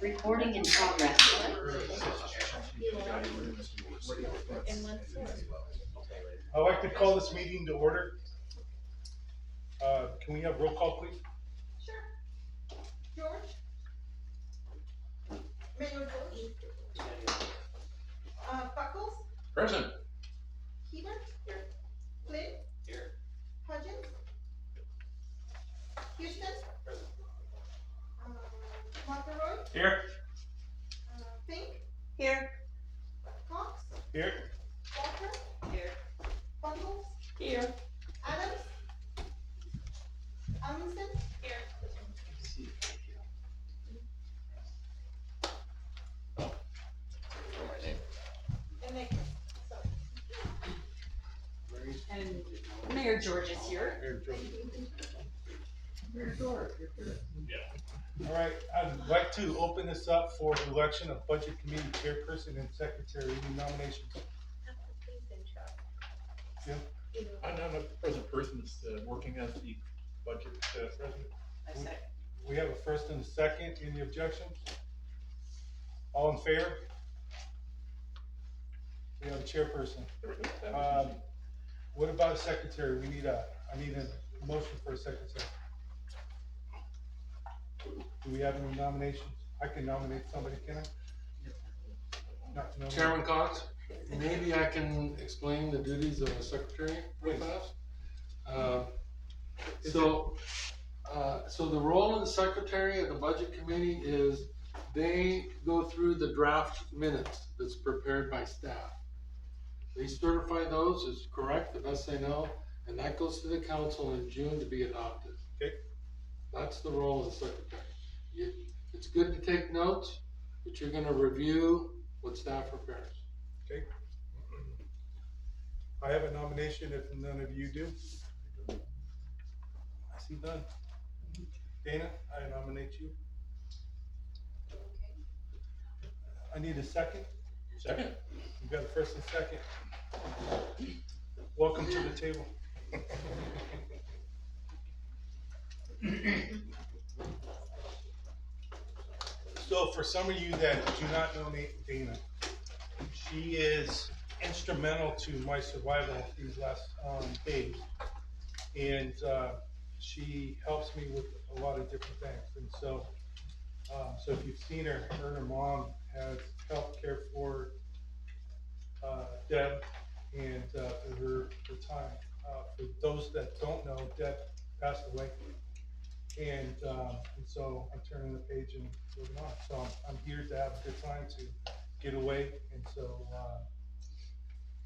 Recording in progress. I'd like to call this meeting to order. Can we have roll call, please? Sure. George? Mayor George? Buckles? Present. Hebert? Here. Flynn? Here. Hudgens? Houston? Present. Monteroy? Here. Fink? Here. Cox? Here. Walker? Here. Buckles? Here. Adams? Amundsen? Here. And Nick. And Mayor George is here. All right, I'd like to open this up for election of Budget Committee Chairperson and Secretary. Any nominations? Yeah. I'm not the present person that's working as the budget president. I second. We have a first and a second. Any objections? All in favor? We have a chairperson. What about a secretary? I need a motion for a secretary. Do we have any nominations? I can nominate somebody, can I? No. Chairman Cox, maybe I can explain the duties of a secretary real fast. So the role of the secretary of the budget committee is they go through the draft minutes that's prepared by staff. They certify those as correct, the best they know, and that goes to the council in June to be adopted. Okay. That's the role of the secretary. It's good to take notes, but you're gonna review what staff prepares. Okay. I have a nomination if none of you do. I see none. Dana, I nominate you. I need a second. Second. We've got a first and second. Welcome to the table. So for some of you that do not know Dana, she is instrumental to my survival these last days. And she helps me with a lot of different things. And so, if you've seen her and her mom has helped care for Deb and through her time. For those that don't know, Deb passed away. And so I'm turning the page and moving on. So I'm here to have a good time to get away. And so,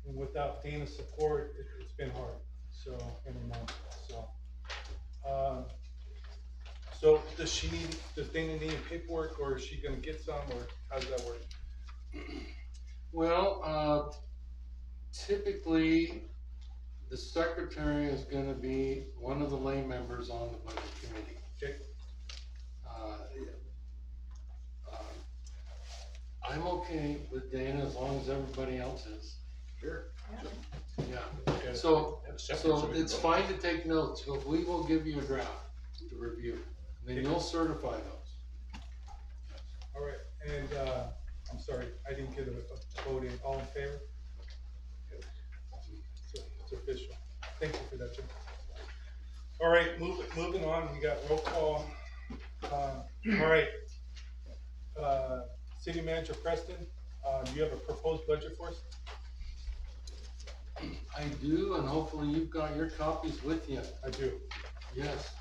and without Dana's support, it's been hard. So, and her mom. So does Dana need paperwork, or is she gonna get some, or how does that work? Well, typically, the secretary is gonna be one of the lay members on the budget committee. Okay. I'm okay with Dana as long as everybody else is. Sure. Yeah, Okay. so Have a second, we can it's vote. fine to take notes, but we will give you a draft to review. Then you'll certify those. All right, and I'm sorry, I didn't get a vote in. All in favor? So it's official. Thank you for that, Jim. All right, moving on, we got roll call. All right. City Manager Preston, do you have a proposed budget for us? I do, and hopefully you've got your copies with you. I do. Yes.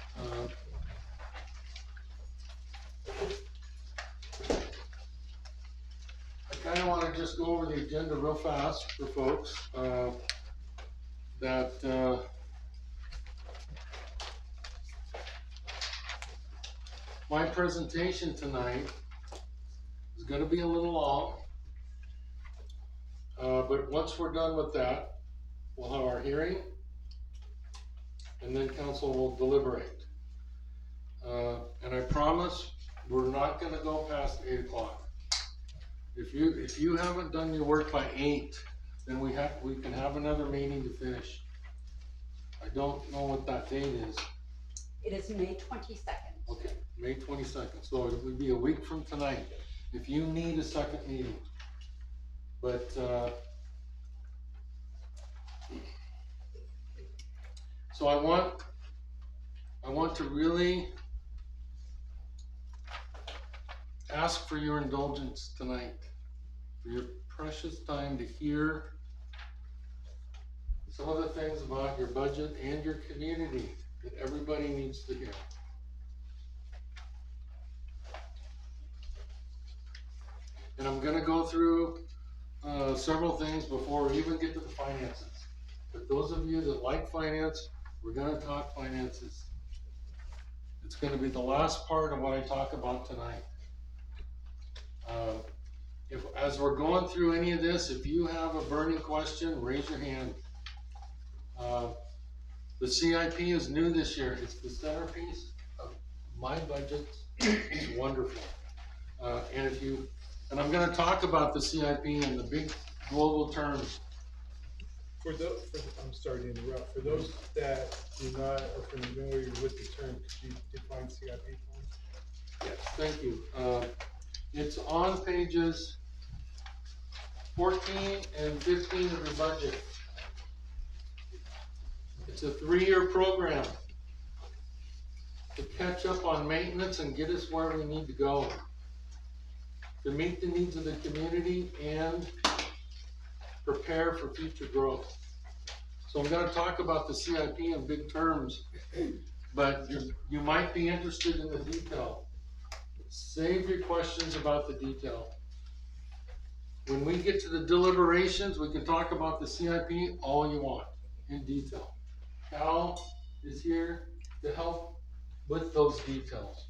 I kind of want to just go over the agenda real fast for folks. My presentation tonight is going to be a little long, but once we're done with that, we'll have our hearing, and then council will deliberate. And I promise we're not going to go past 8 o'clock. If you haven't done your work by 8, then we can have another meeting to finish. I don't know what that date is. It is May 22nd. Okay, May 22nd, so it would be a week from tonight. if you need a second meeting. But, so I want to really ask for your indulgence tonight, for your precious time to hear some of the things about your budget and your community that everybody needs to hear. And I'm gonna go through several things before we even get to the finances. But those of you that like finance, we're gonna talk finances. It's gonna be the last part of what I talk about tonight. As we're going through any of this, if you have a burning question, raise your hand. The CIP is new this year. It's the centerpiece of my budget. It's wonderful. And I'm gonna talk about the CIP in the big global terms. I'm sorry to interrupt. For those that do not are familiar with the term, could you define CIP for us? Yes, thank you. It's on pages 14 and 15 of the budget. It's a 3-year program to catch up on maintenance and get us where we need to go, to meet the needs of the community and prepare for future growth. So I'm going to talk about the CIP in big terms, but you might be interested in the detail. Save your questions about the detail. When we get to the deliberations, we can talk about the CIP all you want in detail. Cal is here to help with those details.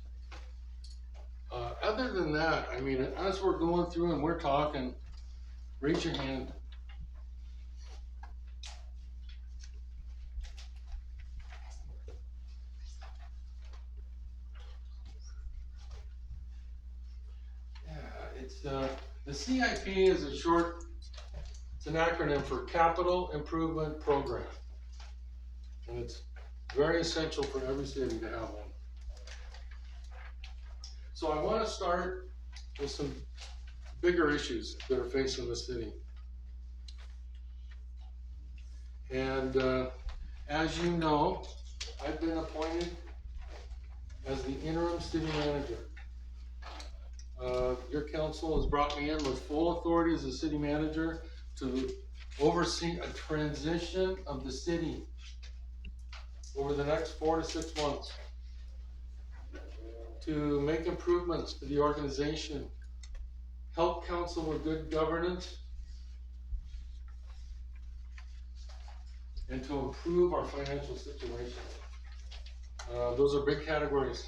Other than that, I mean, as we're going through and we're talking, raise your hand. The CIP is it's an acronym for Capital Improvement Program. And it's very essential for every city to have one. So I want to start with some bigger issues that are facing the city. And as you know, I've been appointed as the interim city manager. Your council has brought me in with full authority as a city manager to oversee a transition of the city over the next 4 to 6 months, to make improvements to the organization, help council with good governance, and to improve our financial situation. Those are big categories.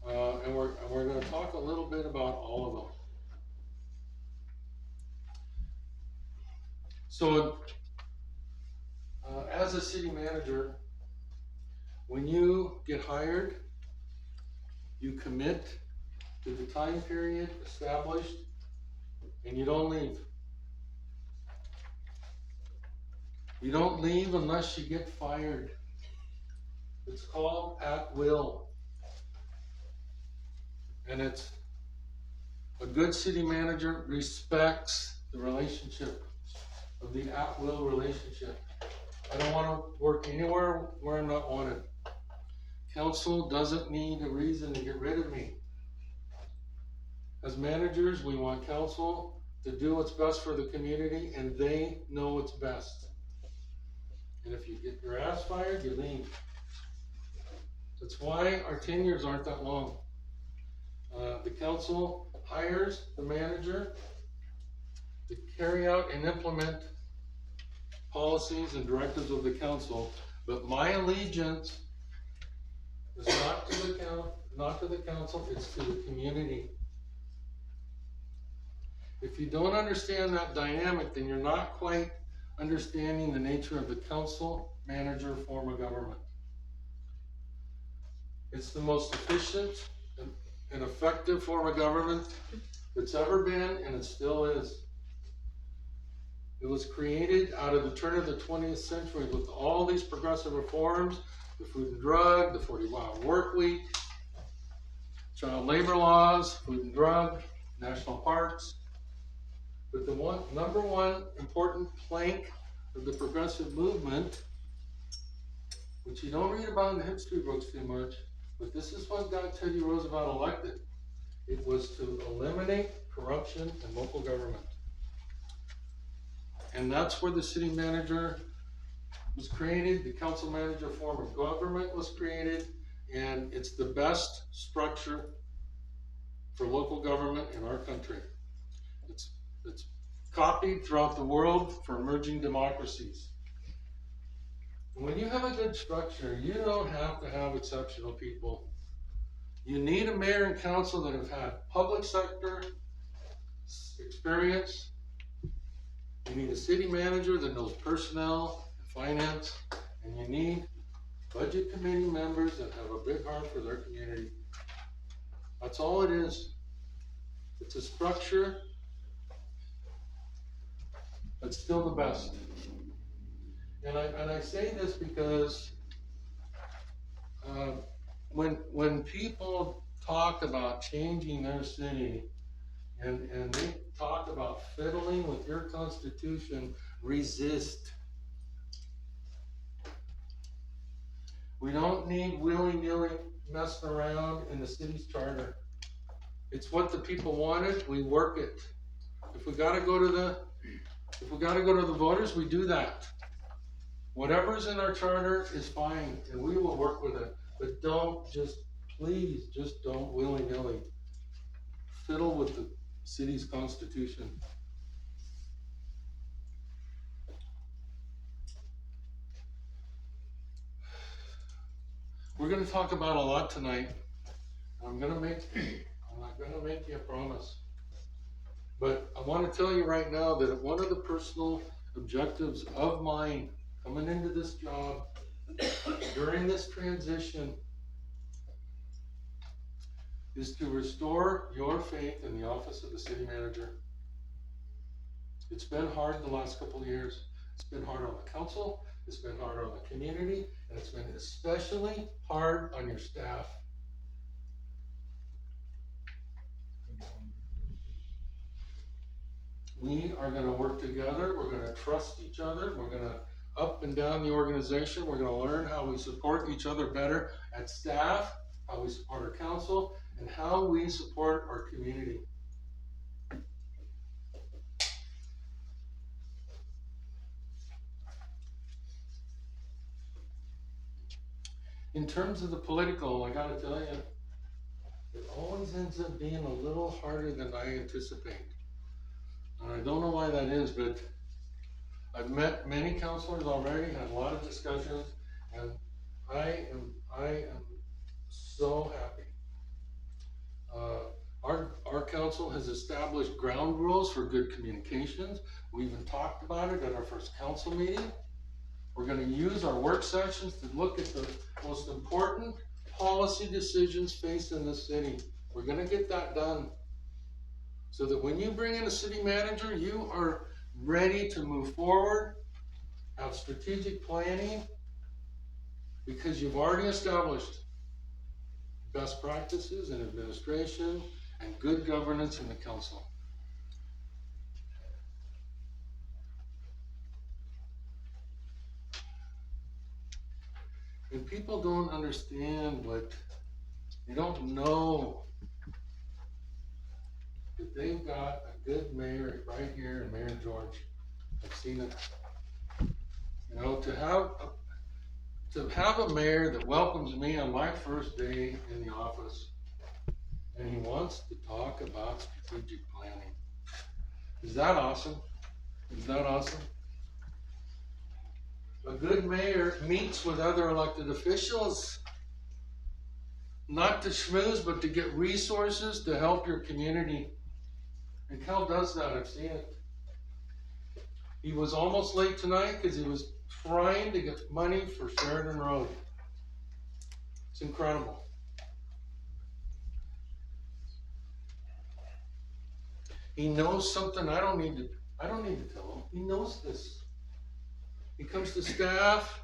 And we're going to talk a little bit about all of them. So, as a city manager, when you get hired, you commit to the time period established, and you don't leave. You don't leave unless you get fired. It's called at will. And it's a good city manager respects the relationship of the at-will relationship. I don't want to work anywhere where I'm not wanted. Council doesn't need a reason to get rid of me. As managers, we want council to do what's best for the community, and they know what's best. And if you get your ass fired, you leave. That's why our tenures aren't that long. The council hires the manager to carry out and implement policies and directives of the council, but my allegiance is not to the council, it's to the community. If you don't understand that dynamic, then you're not quite understanding the nature of the council manager form of government. It's the most efficient and effective form of government that's ever been, and it still is. It was created out of the turn of the 20th century with all these progressive reforms, the food and drug, the 40-hour work week, child labor laws, food and drug, national parks. But the number one important plank of the progressive movement, which you don't read about in the history books too much, but this is what got Teddy Roosevelt elected. It was to eliminate corruption in local government. And that's where the city manager was created, the council manager form of government was created, and it's the best structure for local government in our country. It's copied throughout the world for emerging democracies. When you have a good structure, you don't have to have exceptional people. You need a mayor and council that have had public sector experience. You need a city manager that knows personnel and finance, and you need budget committee members that have a big heart for their community. That's all it is. It's a structure that's still the best. And I say this because when people talk about changing their city and they talk about fiddling with your constitution, resist. We don't need willy-nilly messing around in the city's charter. It's what the people wanted, we work it. If we gotta go to the voters, we do that. Whatever's in our charter is fine, and we will work with it. But please, just don't willy-nilly fiddle with the city's constitution. We're gonna talk about a lot tonight. I'm not gonna make you a promise. But I wanna tell you right now that one of the personal objectives of mine coming into this job during this transition is to restore your faith in the office of the city manager. It's been hard the last couple of years. It's been hard on the council, it's been hard on the community, and it's been especially hard on your staff. We are gonna work together, we're gonna trust each other, we're gonna up and down the organization, we're gonna learn how we support each other better at staff, how we support our council, and how we support our community. In terms of the political, I gotta tell you, it always ends up being a little harder than I anticipate. And I don't know why that is, but I've met many counselors already, had a lot of discussions, and I am so happy. Our council has established ground rules for good communications. We even talked about it at our first council meeting. We're gonna use our work sessions to look at the most important policy decisions facing the city. We're gonna get that done. So that when you bring in a city manager, you are ready to move forward, have strategic planning, because you've already established best practices in administration and good governance in the council. And people don't understand they don't know that they've got a good mayor right here in Mayor George. I've seen it. You know, to have a mayor that welcomes me on my first day in the office, and he wants to talk about strategic planning. Is that awesome? Is that awesome? A good mayor meets with other elected officials, not to schmooze, but to get resources to help your community. And Cal does that, I've seen it. He was almost late tonight because he was trying to get money for Sheridan Road. It's incredible. He knows something I don't need to tell him. He knows this. He comes to staff,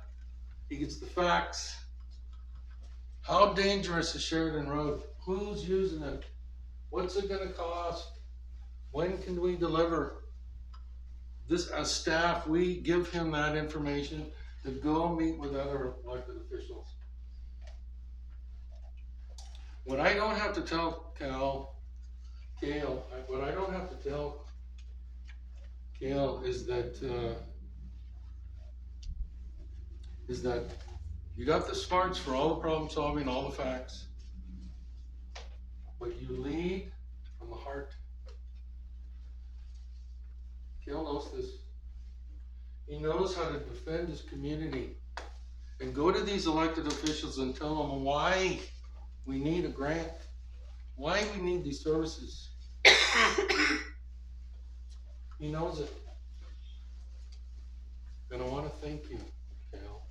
he gets the facts. How dangerous is Sheridan Road? Who's using it? What's it gonna cost? When can we deliver? This, as staff, we give him that information to go meet with other elected officials. What I don't have to tell Kale, what I don't have to tell Kale is that you got the smarts for all the problem solving, all the facts, but you lead from the heart. Kale knows this. He knows how to defend his community and go to these elected officials and tell them why we need a grant, why we need these services. He knows it. And I want to thank you, Kale.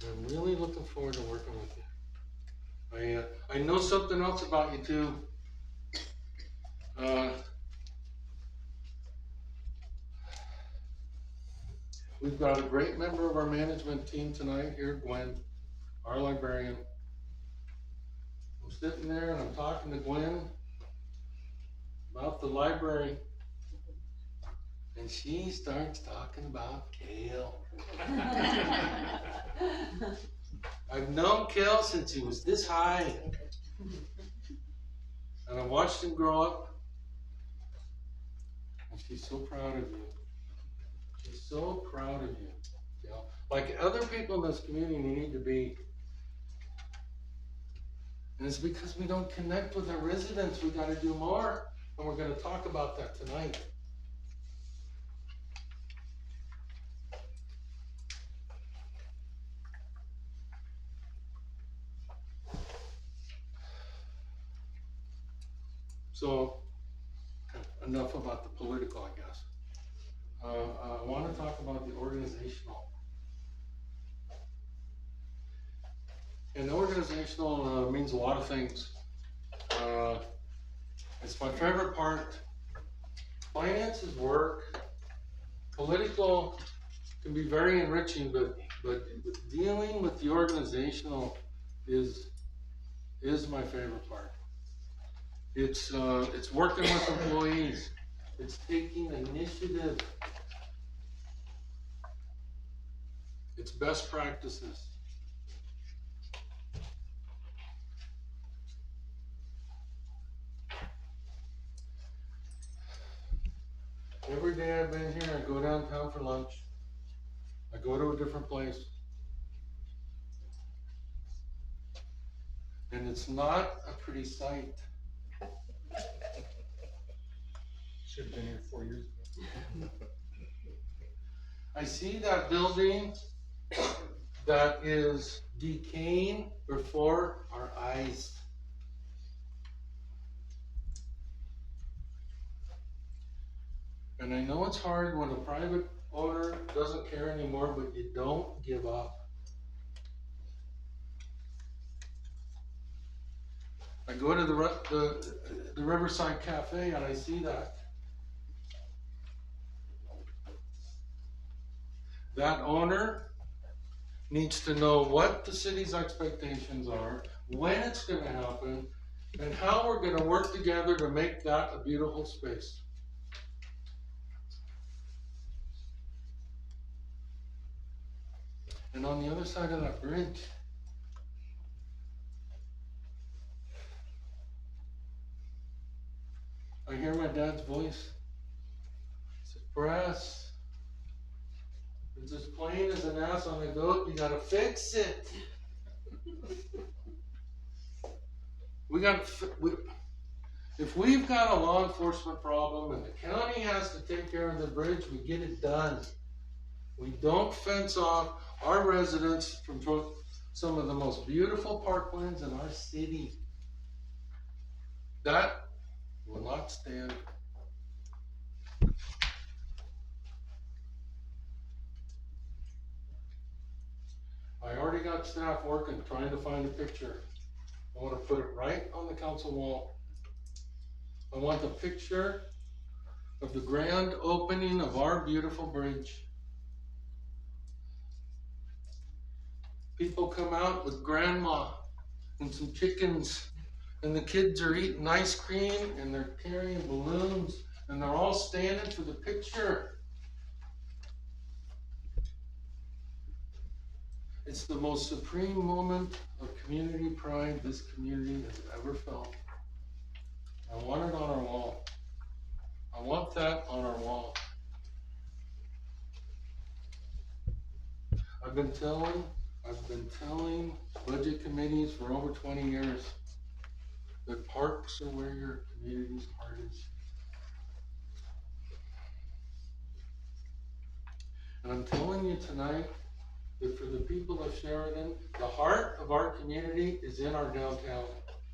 I'm really looking forward to working with you. I know something else about you too. We've got a great member of our management team tonight here, Gwen, our librarian. I'm sitting there and I'm talking to Gwen about the library, and she starts talking about Kale. I've known Kale since he was this high, and I watched him grow up, and she's so proud of you. She's so proud of you. Kale. Like other people in this community need to be. And it's because we don't connect with our residents. We got to do more, and we're going to talk about that tonight. So, enough about the political, I guess. I want to talk about the organizational. And organizational means a lot of things. It's my favorite part. Finance is work. Political can be very enriching, but dealing with the organizational is my favorite part. It's working with employees. It's taking initiative. It's best practices. Every day I've been here, I go downtown for lunch. I go to a different place. And it's not a pretty sight. Should have been here 4 years ago. I see that building that is decaying before our eyes. And I know it's hard when a private owner doesn't care anymore, but you don't give up. I go to the Riverside Cafe and I see that. That owner needs to know what the city's expectations are, when it's going to happen, and how we're going to work together to make that a beautiful space. And on the other side of that bridge, I hear my dad's voice. He said, "Press. It's as plain as an ass on a goat. You gotta fix it." If we've got a law enforcement problem and the county has to take care of the bridge, we get it done. We don't fence off our residents from some of the most beautiful parklands in our city. That will not stand. I already got staff working, trying to find a picture. I want to put it right on the council wall. I want the picture of the grand opening of our beautiful bridge. People come out with grandma and some chickens and the kids are eating ice cream and they're carrying balloons and they're all standing for the picture. It's the most supreme moment of community pride this community has ever felt. I want it on our wall. I want that on our wall. I've been telling budget committees for over 20 years that parks are where your community's heart is. And I'm telling you tonight that for the people of Sheridan, the heart of our community is in our downtown,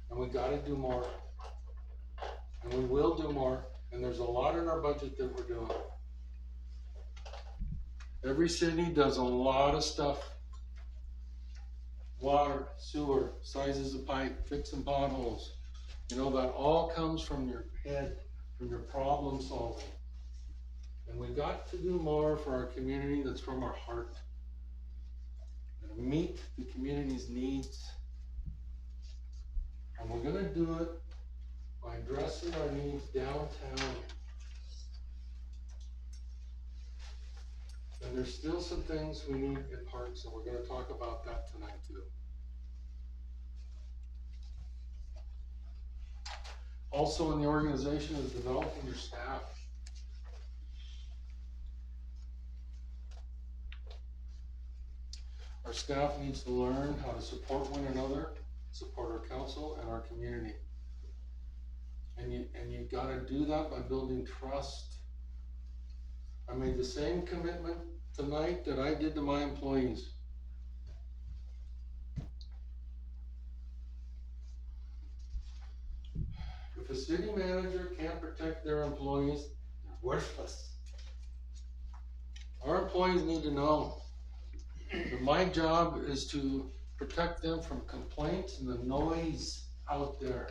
and we gotta do more. And we will do more, and there's a lot in our budget that we're doing. Every city does a lot of stuff. Water, sewer, sizes of pipe, fixing potholes. You know, that all comes from your head, from your problem solving. And we got to do more for our community that's from our heart. And meet the community's needs. And we're gonna do it by addressing our needs downtown. And there's still some things we need in parks, and we're gonna talk about that tonight too. Also in the organization is developing your staff. Our staff needs to learn how to support one another, support our council and our community. And you gotta do that by building trust. I made the same commitment tonight that I did to my employees. If a city manager can't protect their employees, they're worthless. Our employees need to know that my job is to protect them from complaints and the noise out there.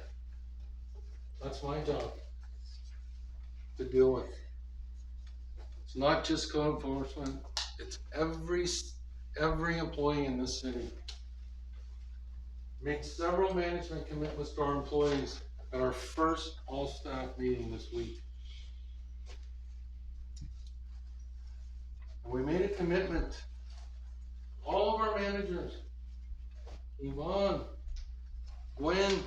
That's my job to deal with. It's not just code enforcement, it's every employee in this city. Made several management commitments to our employees at our first all-staff meeting this week. And we made a commitment, all of our managers, Yvonne, Gwen,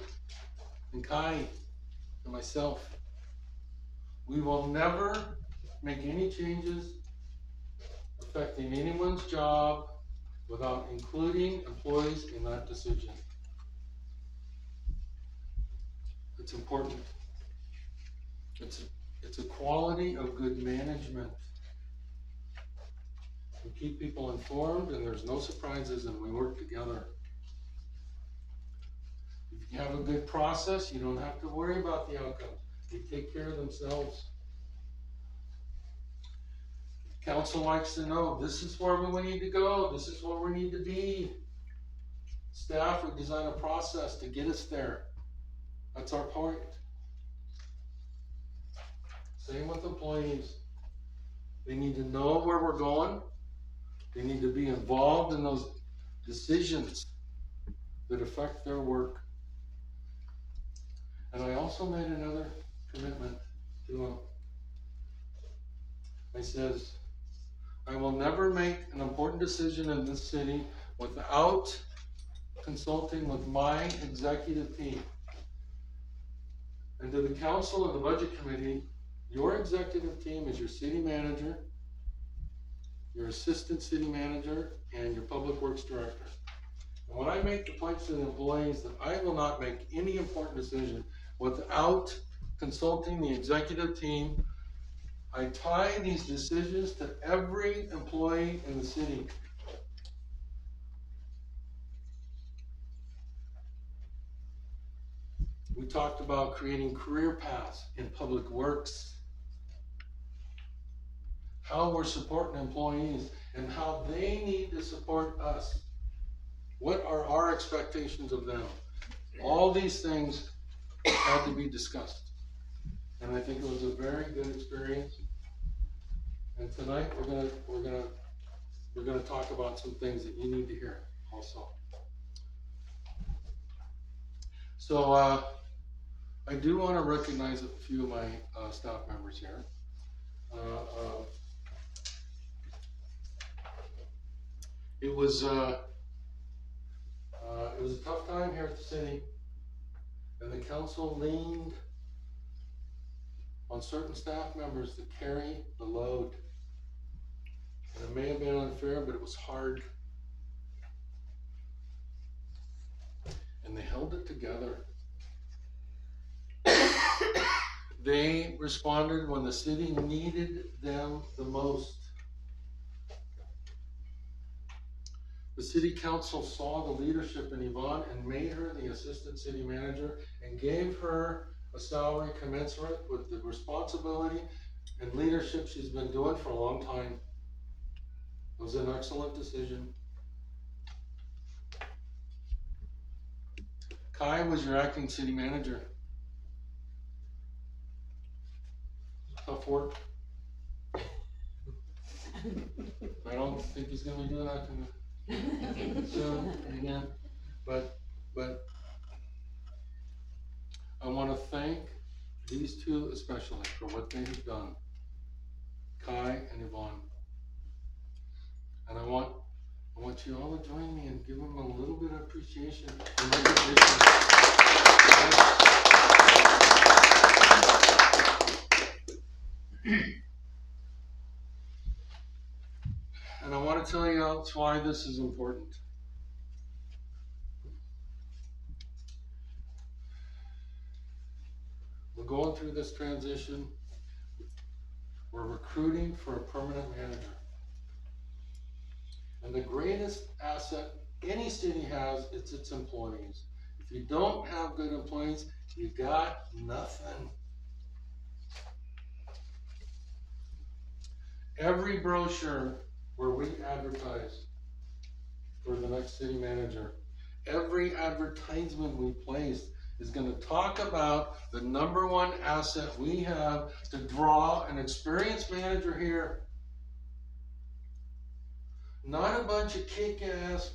and Kai, and myself, we will never make any changes affecting anyone's job without including employees in that decision. It's important. It's a quality of good management. We keep people informed and there's no surprises and we work together. If you have a good process, you don't have to worry about the outcomes. They take care of themselves. Council likes to know, this is where we need to go, this is where we need to be. Staff would design a process to get us there. That's our point. Same with employees. They need to know where we're going. They need to be involved in those decisions that affect their work. And I also made another commitment to them. I says, I will never make an important decision in this city without consulting with my executive team. And to the council and the budget committee, your executive team is your city manager, your assistant city manager, and your public works director. And when I make the point to the employees that I will not make any important decision without consulting the executive team, I tie these decisions to every employee in the city. We talked about creating career paths in public works, how we're supporting employees, and how they need to support us. What are our expectations of them? All these things had to be discussed. And I think it was a very good experience. And tonight we're gonna talk about some things that you need to hear also. So I do want to recognize a few of my staff members here. It was a tough time here at the city, and the council leaned on certain staff members to carry the load. And it may have been unfair, but it was hard. And they held it together. They responded when the city needed them the most. The city council saw the leadership in Yvonne and made her the assistant city manager and gave her a salary commensurate with the responsibility and leadership she's been doing for a long time. It was an excellent decision. Kai was your acting city manager. Tough work. I don't think he's gonna be doing that soon again. But I want to thank these two especially for what they have done, Kai and Yvonne. And I want you all to join me and give them a little bit of appreciation and recognition. And I want to tell you else why this is important. We're going through this transition. We're recruiting for a permanent manager. And the greatest asset any city has is its employees. If you don't have good employees, you got nothing. Every brochure where we advertise for the next city manager, every advertisement we place is going to talk about the number one asset we have to draw an experienced manager here. Not a bunch of kick-ass,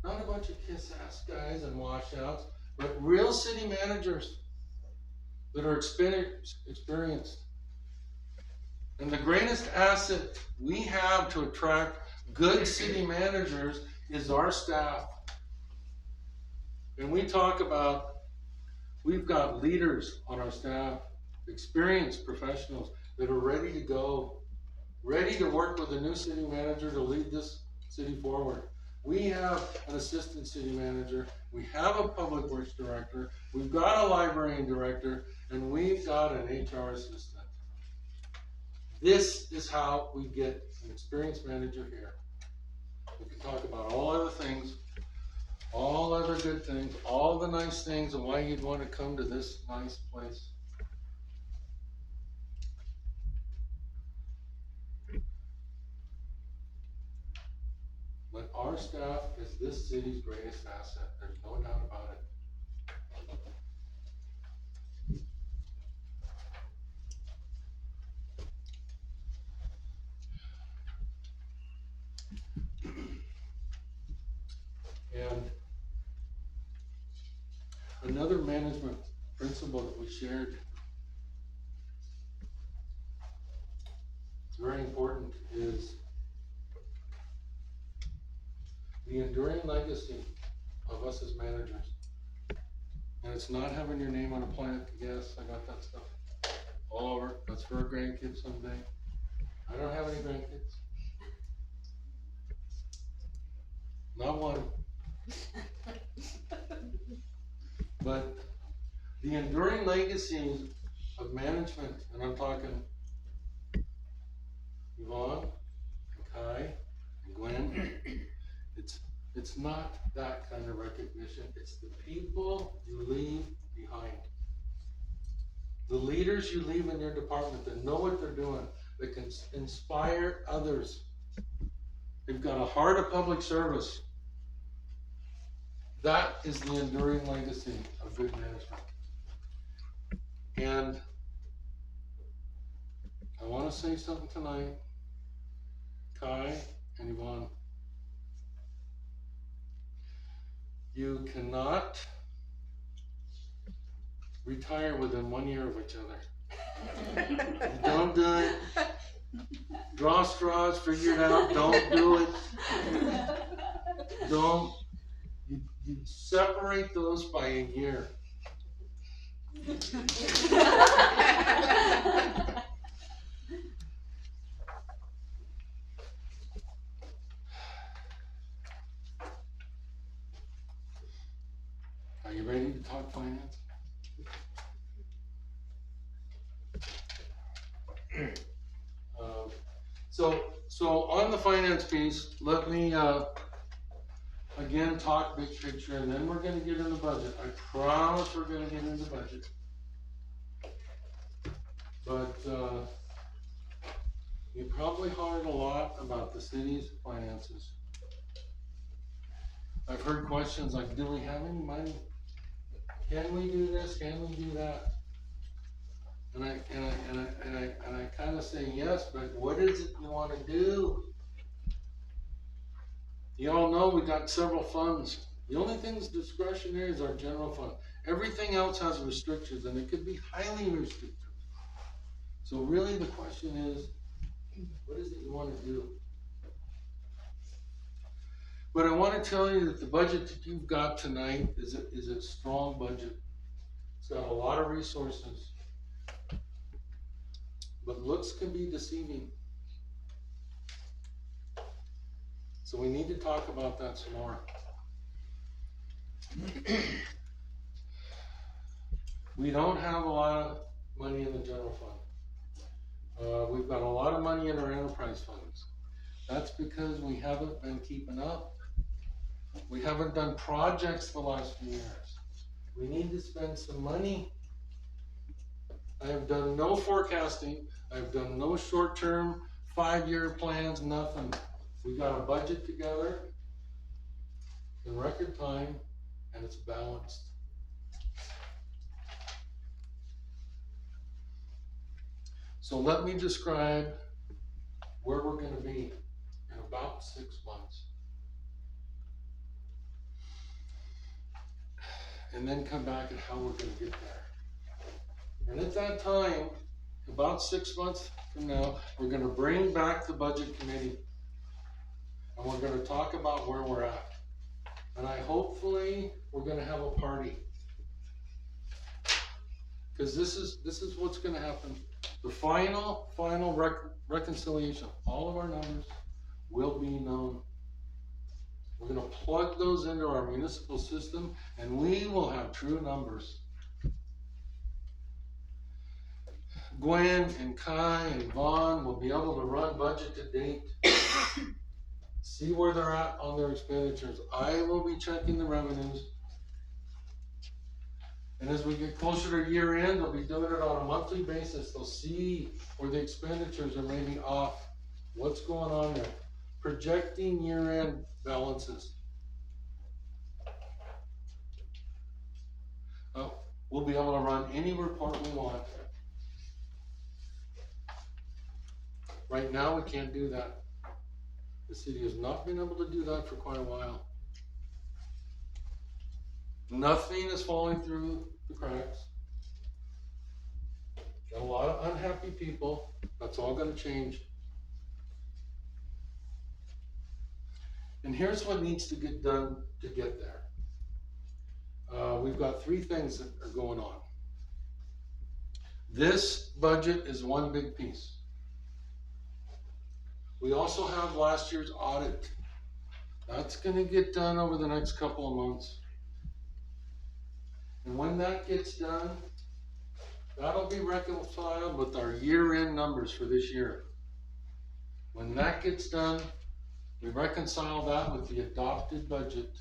not a bunch of kiss-ass guys and washouts, but real city managers that are experienced. And the greatest asset we have to attract good city managers is our staff. And we talk about, we've got leaders on our staff, experienced professionals that are ready to go, ready to work with a new city manager to lead this city forward. We have an assistant city manager, we have a public works director, we've got a librarian director, and we've got an HR assistant. This is how we get an experienced manager here. We can talk about all other things, all other good things, all the nice things, and why you'd want to come to this nice place. But our staff is this city's greatest asset. There's no doubt about it. And another management principle that we shared, it's very important, is the enduring legacy of us as managers. And it's not having your name on a plaque. Yes, I got that stuff all over. That's for our grandkids someday. I don't have any grandkids. Not one. But the enduring legacies of management, and I'm talking Yvonne, and Kai, and Gwen, it's not that kind of recognition. It's the people you leave behind. The leaders you leave in your department that know what they're doing, that can inspire others. They've got a heart of public service. That is the enduring legacy of good management. And I want to say something tonight. Kai and Yvonne, you cannot retire within 1 year of each other. Don't do it. Draw straws, figure it out, don't do it. Don't, you separate those by a year. Are you ready to talk finance? So on the finance piece, let me again talk big picture, and then we're gonna get into budget. I promise we're gonna get into budget. But you probably heard a lot about the city's finances. I've heard questions like, do we have any money? Can we do this? Can we do that? And I kind of say yes, but what is it you want to do? You all know we got several funds. The only thing that's discretionary is our general fund. Everything else has restrictions, and it could be highly restricted. So really the question is, what is it you want to do? But I want to tell you that the budget that you've got tonight is a strong budget. It's got a lot of resources. But looks can be deceiving. So we need to talk about that some more. We don't have a lot of money in the general fund. We've got a lot of money in our enterprise funds. That's because we haven't been keeping up. We haven't done projects the last few years. We need to spend some money. I have done no forecasting. I've done no short-term 5-year plans, nothing. We got a budget together in record time, and it's balanced. So let me describe where we're going to be in about 6 months. And then come back at how we're going to get there. And at that time, about 6 months from now, we're going to bring back the budget committee. And we're going to talk about where we're at. And hopefully we're going to have a party. Because this is what's going to happen. The final reconciliation, all of our numbers will be known. We're going to plug those into our municipal system, and we will have true numbers. Gwen and Kai and Vaughn will be able to run budget to date, see where they're at on their expenditures. I will be checking the revenues. And as we get closer to year end, they'll be doing it on a monthly basis. They'll see where the expenditures are maybe off. What's going on there? Projecting year end balances. We'll be able to run any report we want. Right now, we can't do that. The city has not been able to do that for quite a while. Nothing is falling through the cracks. Got a lot of unhappy people. That's all going to change. And here's what needs to get done to get there. We've got 3 things that are going on. This budget is one big piece. We also have last year's audit. That's going to get done over the next couple of months. And when that gets done, that'll be reconciled with our year-end numbers for this year. When that gets done, we reconcile that with the adopted budget.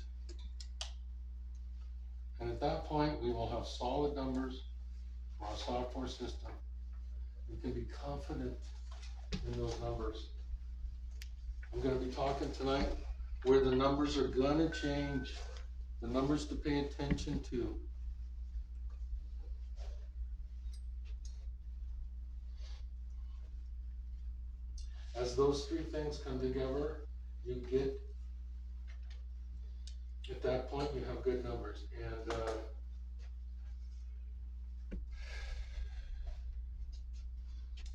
And at that point, we will have solid numbers for our software system. We can be confident in those numbers. I'm going to be talking tonight where the numbers are going to change, the numbers to pay attention to. As those 3 things come together, you get, at that point, you have good numbers. And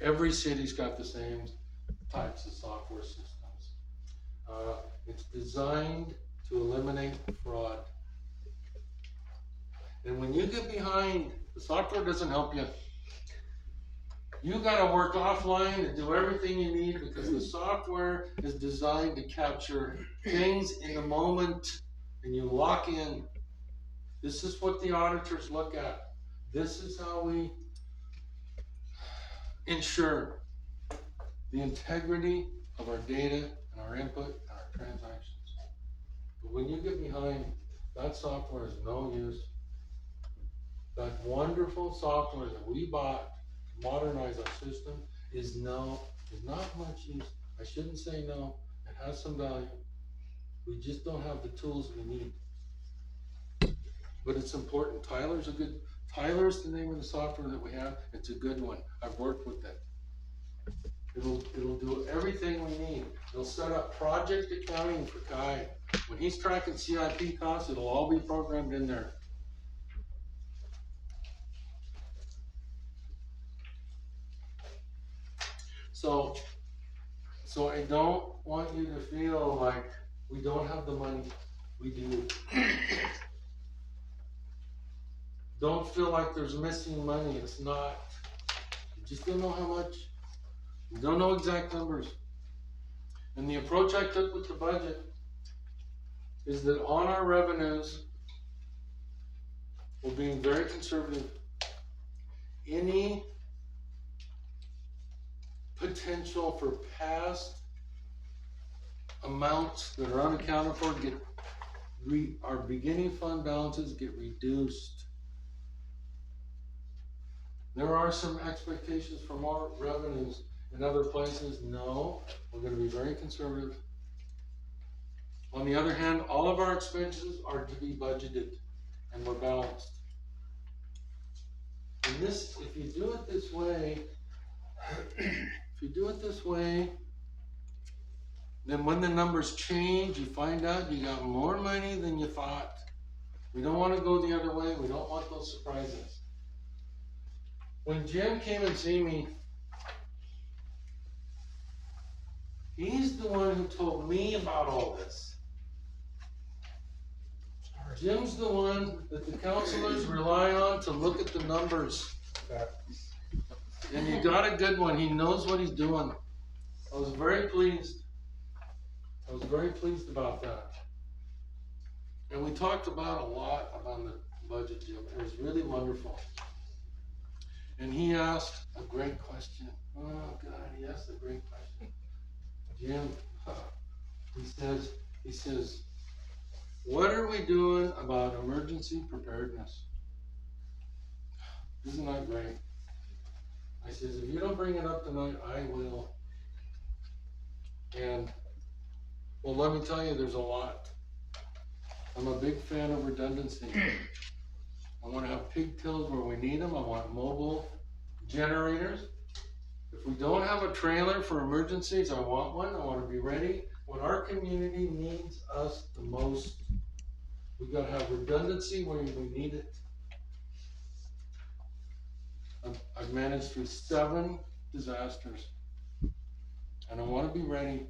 Every city's got the same types of software systems. It's designed to eliminate fraud. And when you get behind, the software doesn't help you. You gotta work offline and do everything you need because the software is designed to capture things in the moment and you lock in. This is what the auditors look at. This is how we ensure the integrity of our data and our input and our transactions. But when you get behind, that software is no use. That wonderful software that we bought to modernize our system is not much use. I shouldn't say no, it has some value. We just don't have the tools we need. But it's important. Tyler's the name of the software that we have. It's a good one. I've worked with it. It'll do everything we need. It'll set up project accounting for Kai. When he's tracking CIP costs, it'll all be programmed in there. So I don't want you to feel like we don't have the money. We do. Don't feel like there's missing money. It's not. You just don't know how much. You don't know exact numbers. And the approach I took with the budget is that on our revenues, we're being very conservative. Any potential for past amounts that are unaccounted for our beginning fund balances get reduced. There are some expectations for more revenues in other places. No, we're going to be very conservative. On the other hand, all of our expenses are to be budgeted and we're balanced. And this, if you do it this way, then when the numbers change, you find out you got more money than you thought. We don't want to go the other way. We don't want those surprises. When Jim came and see me, he's the one who told me about all this. Jim's the one that the counselors rely on to look at the numbers. And you got a good one. He knows what he's doing. I was very pleased. I was very pleased about that. And we talked about a lot about the budget, Jim. It was really wonderful. And he asked a great question. Oh God, he asked a great question. Jim, he says, what are we doing about emergency preparedness? Isn't that great? I says, if you don't bring it up tonight, I will. And, well, let me tell you, there's a lot. I'm a big fan of redundancy. I want to have pigtails where we need them. I want mobile generators. If we don't have a trailer for emergencies, I want one. I want to be ready when our community needs us the most. We've got to have redundancy where we need it. I've managed through 7 disasters, and I want to be ready.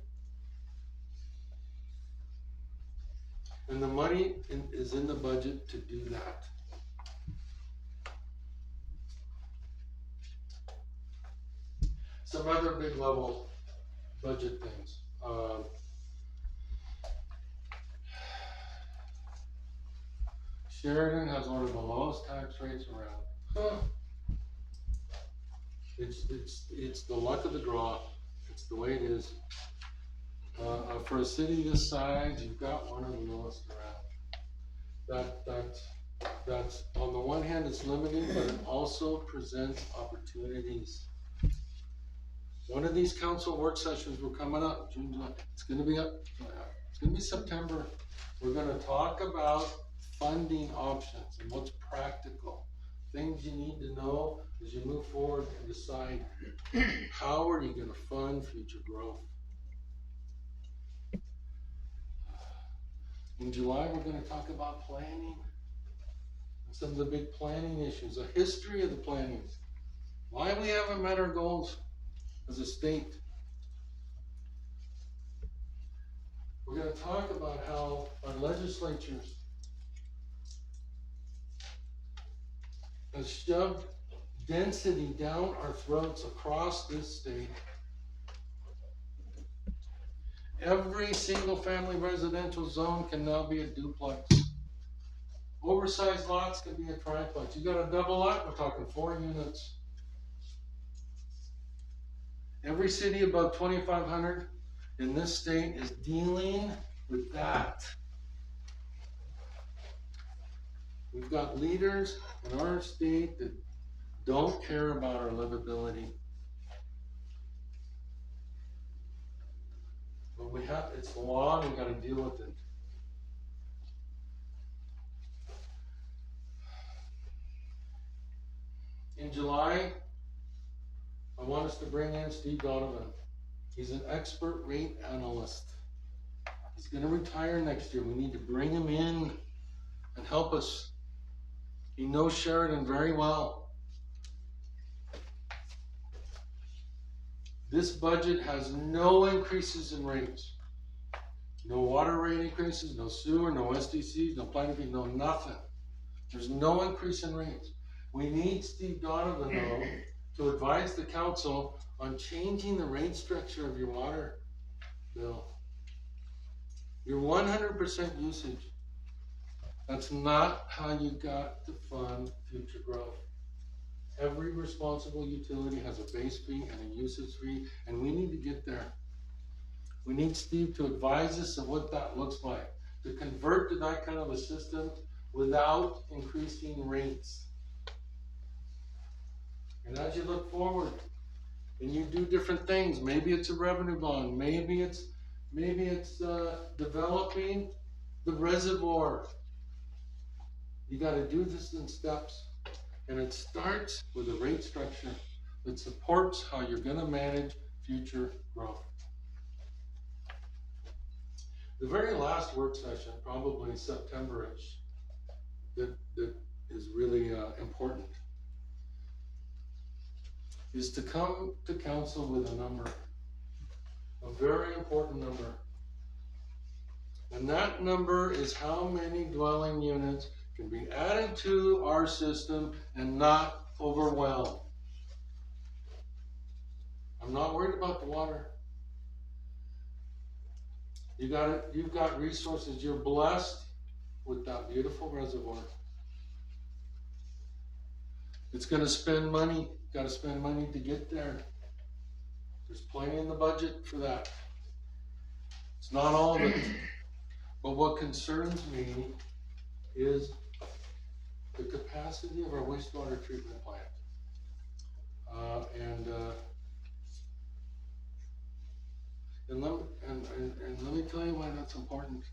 And the money is in the budget to do that. Some other big level budget things. Sheridan has one of the lowest tax rates around. It's the luck of the draw. It's the way it is. For a city this size, you've got one of the lowest around. That's on the one hand, it's limiting, but it also presents opportunities. One of these council work sessions we're coming up, June, it's going to be up. It's going to be September. We're going to talk about funding options and what's practical. Things you need to know as you move forward and decide how are you going to fund future growth. In July, we're going to talk about planning and some of the big planning issues, a history of the planning, why we haven't met our goals, as a state. We're gonna talk about how our legislature has shoved density down our throats across this state. Every single family residential zone can now be a duplex. Oversized lots can be a triplex. You got a double lot, we're talking 4 units. Every city above 2,500 in this state is dealing with that. We've got leaders in our state that don't care about our livability. But we have, it's the law, and we gotta deal with it. In July, I want us to bring in Steve Donovan. He's an expert rate analyst. He's gonna retire next year. We need to bring him in and help us. He knows Sheridan very well. This budget has no increases in rates. No water rate increases, no sewer, no SDCs, no planning fee, no nothing. There's no increase in rates. We need Steve Donovan, though, to advise the council on changing the rate structure of your water bill. Your 100% usage. That's not how you got to fund future growth. Every responsible utility has a base fee and a usage fee, and we need to get there. We need Steve to advise us of what that looks like, to convert to that kind of a system without increasing rates. And as you look forward, and you do different things, maybe it's a revenue bond, maybe it's developing the reservoir. You gotta do this in steps. And it starts with a rate structure that supports how you're gonna manage future growth. The very last work session, probably September-ish, that is really important, is to come to council with a number, a very important number. And that number is how many dwelling units can be added to our system and not overwhelm. I'm not worried about the water. You've got resources. You're blessed with that beautiful reservoir. It's gonna spend money. Gotta spend money to get there. There's plenty in the budget for that. It's not all of it. But what concerns me is the capacity of our wastewater treatment plant. And let me tell you why that's important.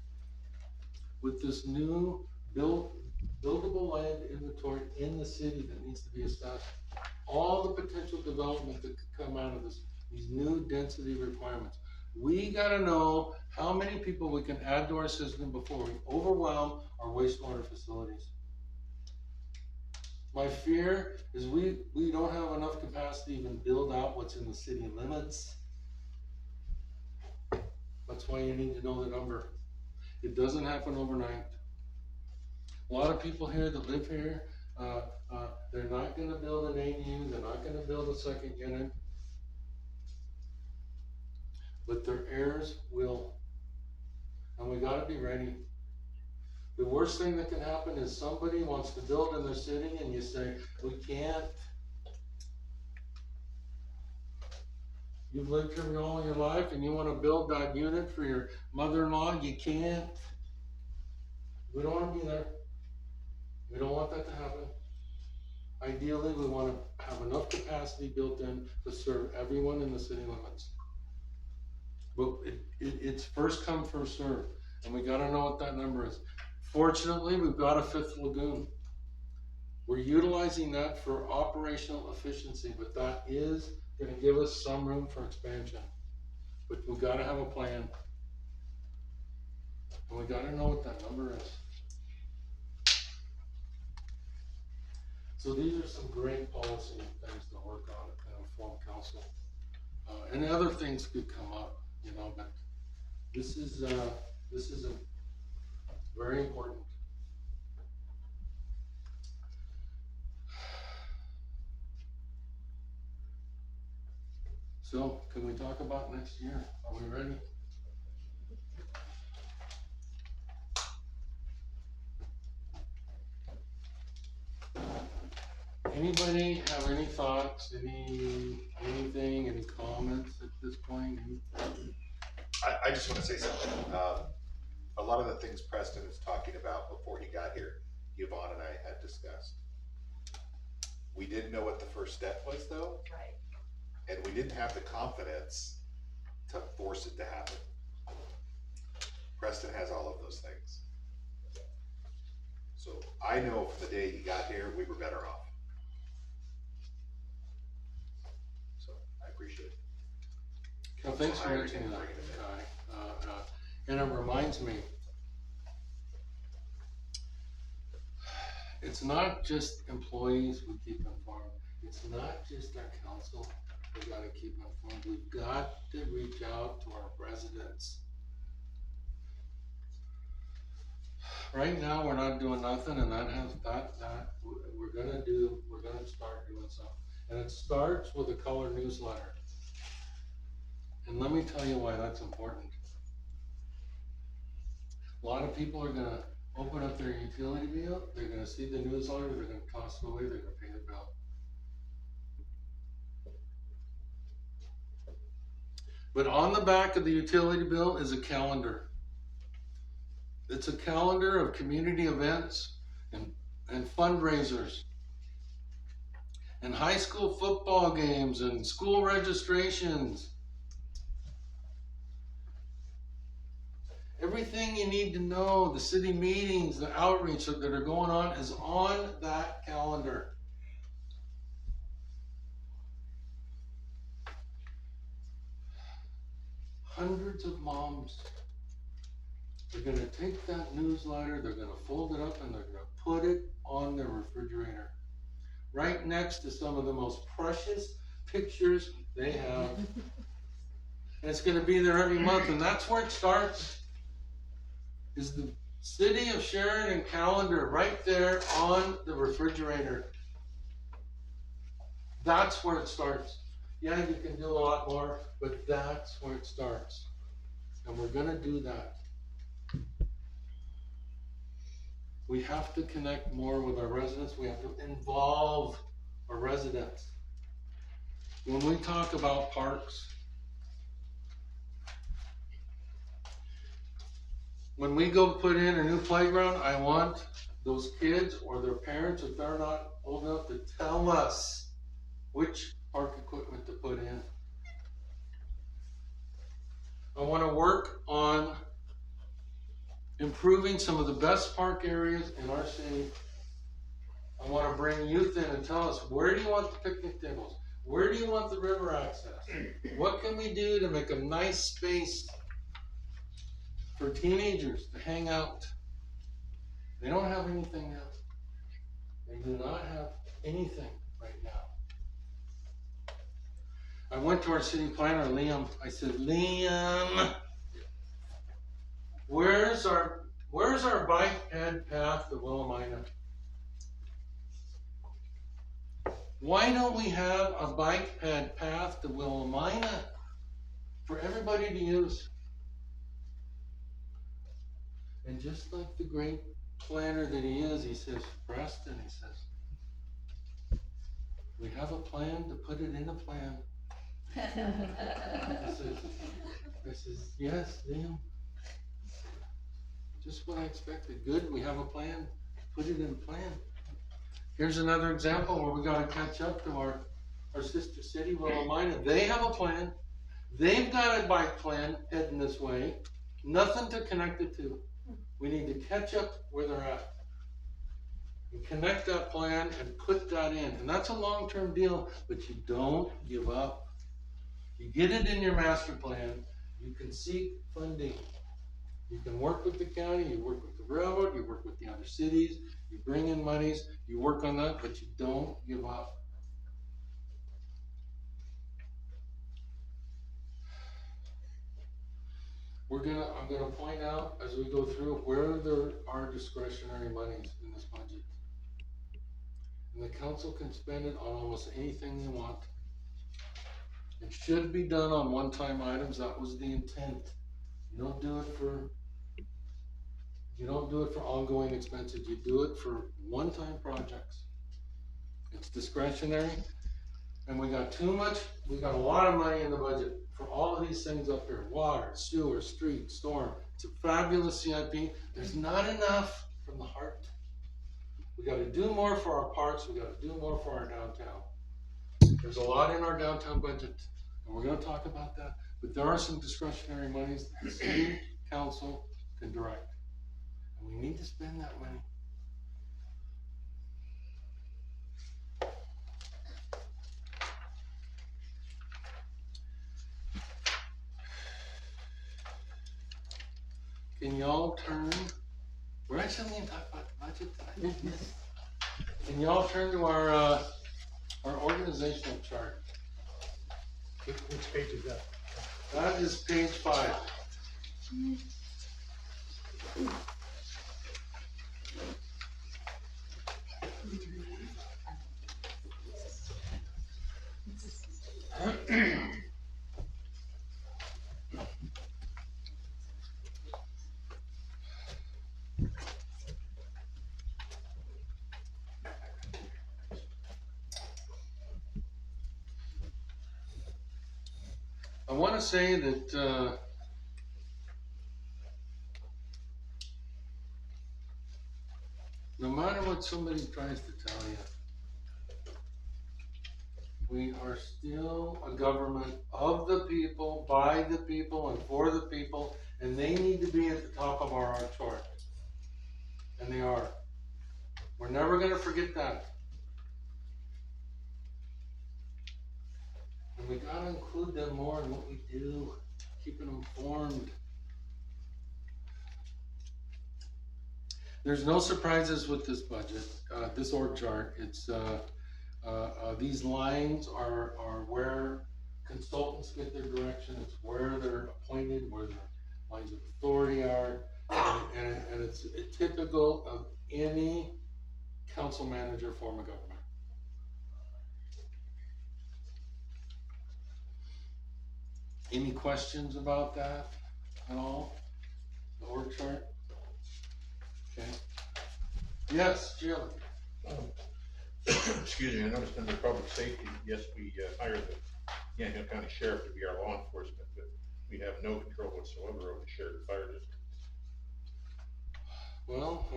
With this new buildable land inventory in the city that needs to be assessed, all the potential development that could come out of this, these new density requirements, we gotta know how many people we can add to our system before we overwhelm our wastewater facilities. My fear is we don't have enough capacity to even build out what's in the city limits. That's why you need to know the number. It doesn't happen overnight. A lot of people here that live here, they're not gonna build an ADU, they're not gonna build a second unit, but their heirs will. And we gotta be ready. The worst thing that can happen is somebody wants to build in their city and you say, we can't. You've lived here all your life and you wanna build that unit for your mother-in-law, you can't. We don't wanna be there. We don't want that to happen. Ideally, we wanna have enough capacity built in to serve everyone in the city limits. But it's first come, first serve, and we gotta know what that number is. Fortunately, we've got a 5th lagoon. We're utilizing that for operational efficiency, but that is gonna give us some room for expansion. But we gotta have a plan. And we gotta know what that number is. So these are some great policy things to work on and inform council. and other things could come up, you know, but this is a very important. So, can we talk about next year? Are we ready? Anybody have any thoughts, anything, any comments at this point? I just wanna say something. A lot of the things Preston is talking about before he got here, Yvonne and I had discussed. We didn't know what the first step was though, Right. and we didn't have the confidence to force it to happen. Preston has all of those things. So I know from the day he got here, we were better off. So I appreciate it. Well, thanks for Hiring mentioning and that, bringing him in. Guy. And it reminds me, it's not just employees we keep informed. It's not just our council we gotta keep informed. We've got to reach out to our residents. Right now, we're not doing nothing, and we're gonna start doing something. And it starts with a color newsletter. And let me tell you why that's important. A lot of people are gonna open up their utility bill, they're gonna see the newsletter, they're gonna toss it away, they're gonna pay the bill. But on the back of the utility bill is a calendar. It's a calendar of community events and fundraisers and high school football games and school registrations. Everything you need to know, the city meetings, the outreach that are going on is on that calendar. Hundreds of moms are gonna take that newsletter, they're gonna fold it up and they're gonna put it on their refrigerator. Right next to some of the most precious pictures they have. And it's gonna be there every month, and that's where it starts. Is the City of Sheridan calendar right there on the refrigerator. That's where it starts. Yeah, you can do a lot more, but that's where it starts. And we're gonna do that. We have to connect more with our residents. We have to involve our residents. When we talk about parks, when we go put in a new playground, I want those kids or their parents, if they're not old enough, to tell us which park equipment to put in. I want to work on improving some of the best park areas in our city. I want to bring youth in and tell us, where do you want the picnic tables? Where do you want the river access? What can we do to make a nice space for teenagers to hang out? They don't have anything now. They do not have anything right now. I went to our city planner, Liam. I said, Liam, where's our bike ped path to Willamina? Why don't we have a bike ped path to Willamina for everybody to use? And just like the great planner that he is, he says, Preston, he says, we have a plan to put it in a plan. I says, yes, Liam. Just what I expected. Good, we have a plan. Put it in a plan. Here's another example where we gotta catch up to our sister city, Willamina. They have a plan. They've got a bike plan heading this way. Nothing to connect it to. We need to catch up where they're at. And connect that plan and put that in. And that's a long-term deal, but you don't give up. You get it in your master plan. You can seek funding. You can work with the county, you work with the railroad, you work with the other cities, you bring in monies, you work on that, but you don't give up. I'm gonna point out as we go through where there are discretionary monies in this budget. And the council can spend it on almost anything they want. It should be done on one-time items, that was the intent. You don't do it for ongoing expenses, you do it for one-time projects. It's discretionary, and we got a lot of money in the budget for all of these things up here, water, sewer, street, storm. It's a fabulous CIP, there's not enough from the heart. We gotta do more for our parks, we gotta do more for our downtown. There's a lot in our downtown budget, and we're gonna talk about that, but there are some discretionary monies that the city council can direct. And we need to spend that money. Can y'all turn, we're actually gonna talk about the budget tonight. Can y'all turn to our organizational chart? Which page is that? That is page 5. I want to say that no matter what somebody tries to tell you, we are still a government of the people, by the people, and for the people, and they need to be at the top of our chart. And they are. We're never going to forget that. And we gotta include them more in what we do, keeping them informed. There's no surprises with this budget, this org chart. It's these lines are where consultants get their direction. It's where they're appointed, where their lines of authority are, and it's typical of any council manager form of government. Any questions about that at all? The org chart? Okay. Yes, Jill. Excuse me, I noticed under public safety, yes, we hired the Yamhill County Sheriff to be our law enforcement, but we have no control whatsoever over the sheriff and fire district. Well,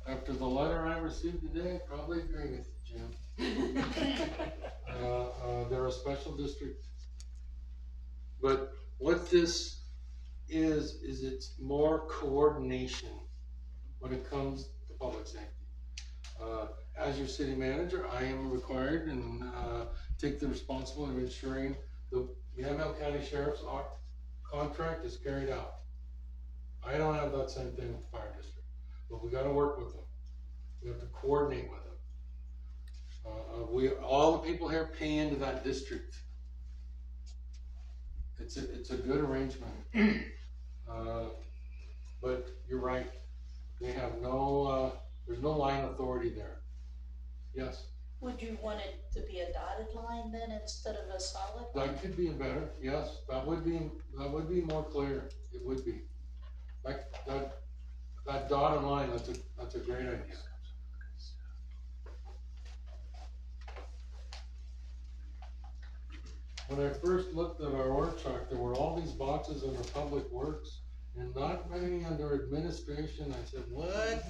after the letter I received today, I probably agree with you, Jim. They're a special district. But what this is it's more coordination when it comes to public safety. As your city manager, I am required and take the responsibility of ensuring the Yamhill County Sheriff's contract is carried out. I don't have that same thing with the fire district, but we gotta work with them. We have to coordinate with them. All the people here pay into that district. It's a good arrangement. But you're right. They have there's no line authority there. Yes? Would you want it to be a dotted line then instead of a solid line? That could be better, yes. That would be more clear. It would be. Like that dotted line, that's a great idea. When I first looked at our org chart, there were all these boxes under public works and not many under administration. I said, what?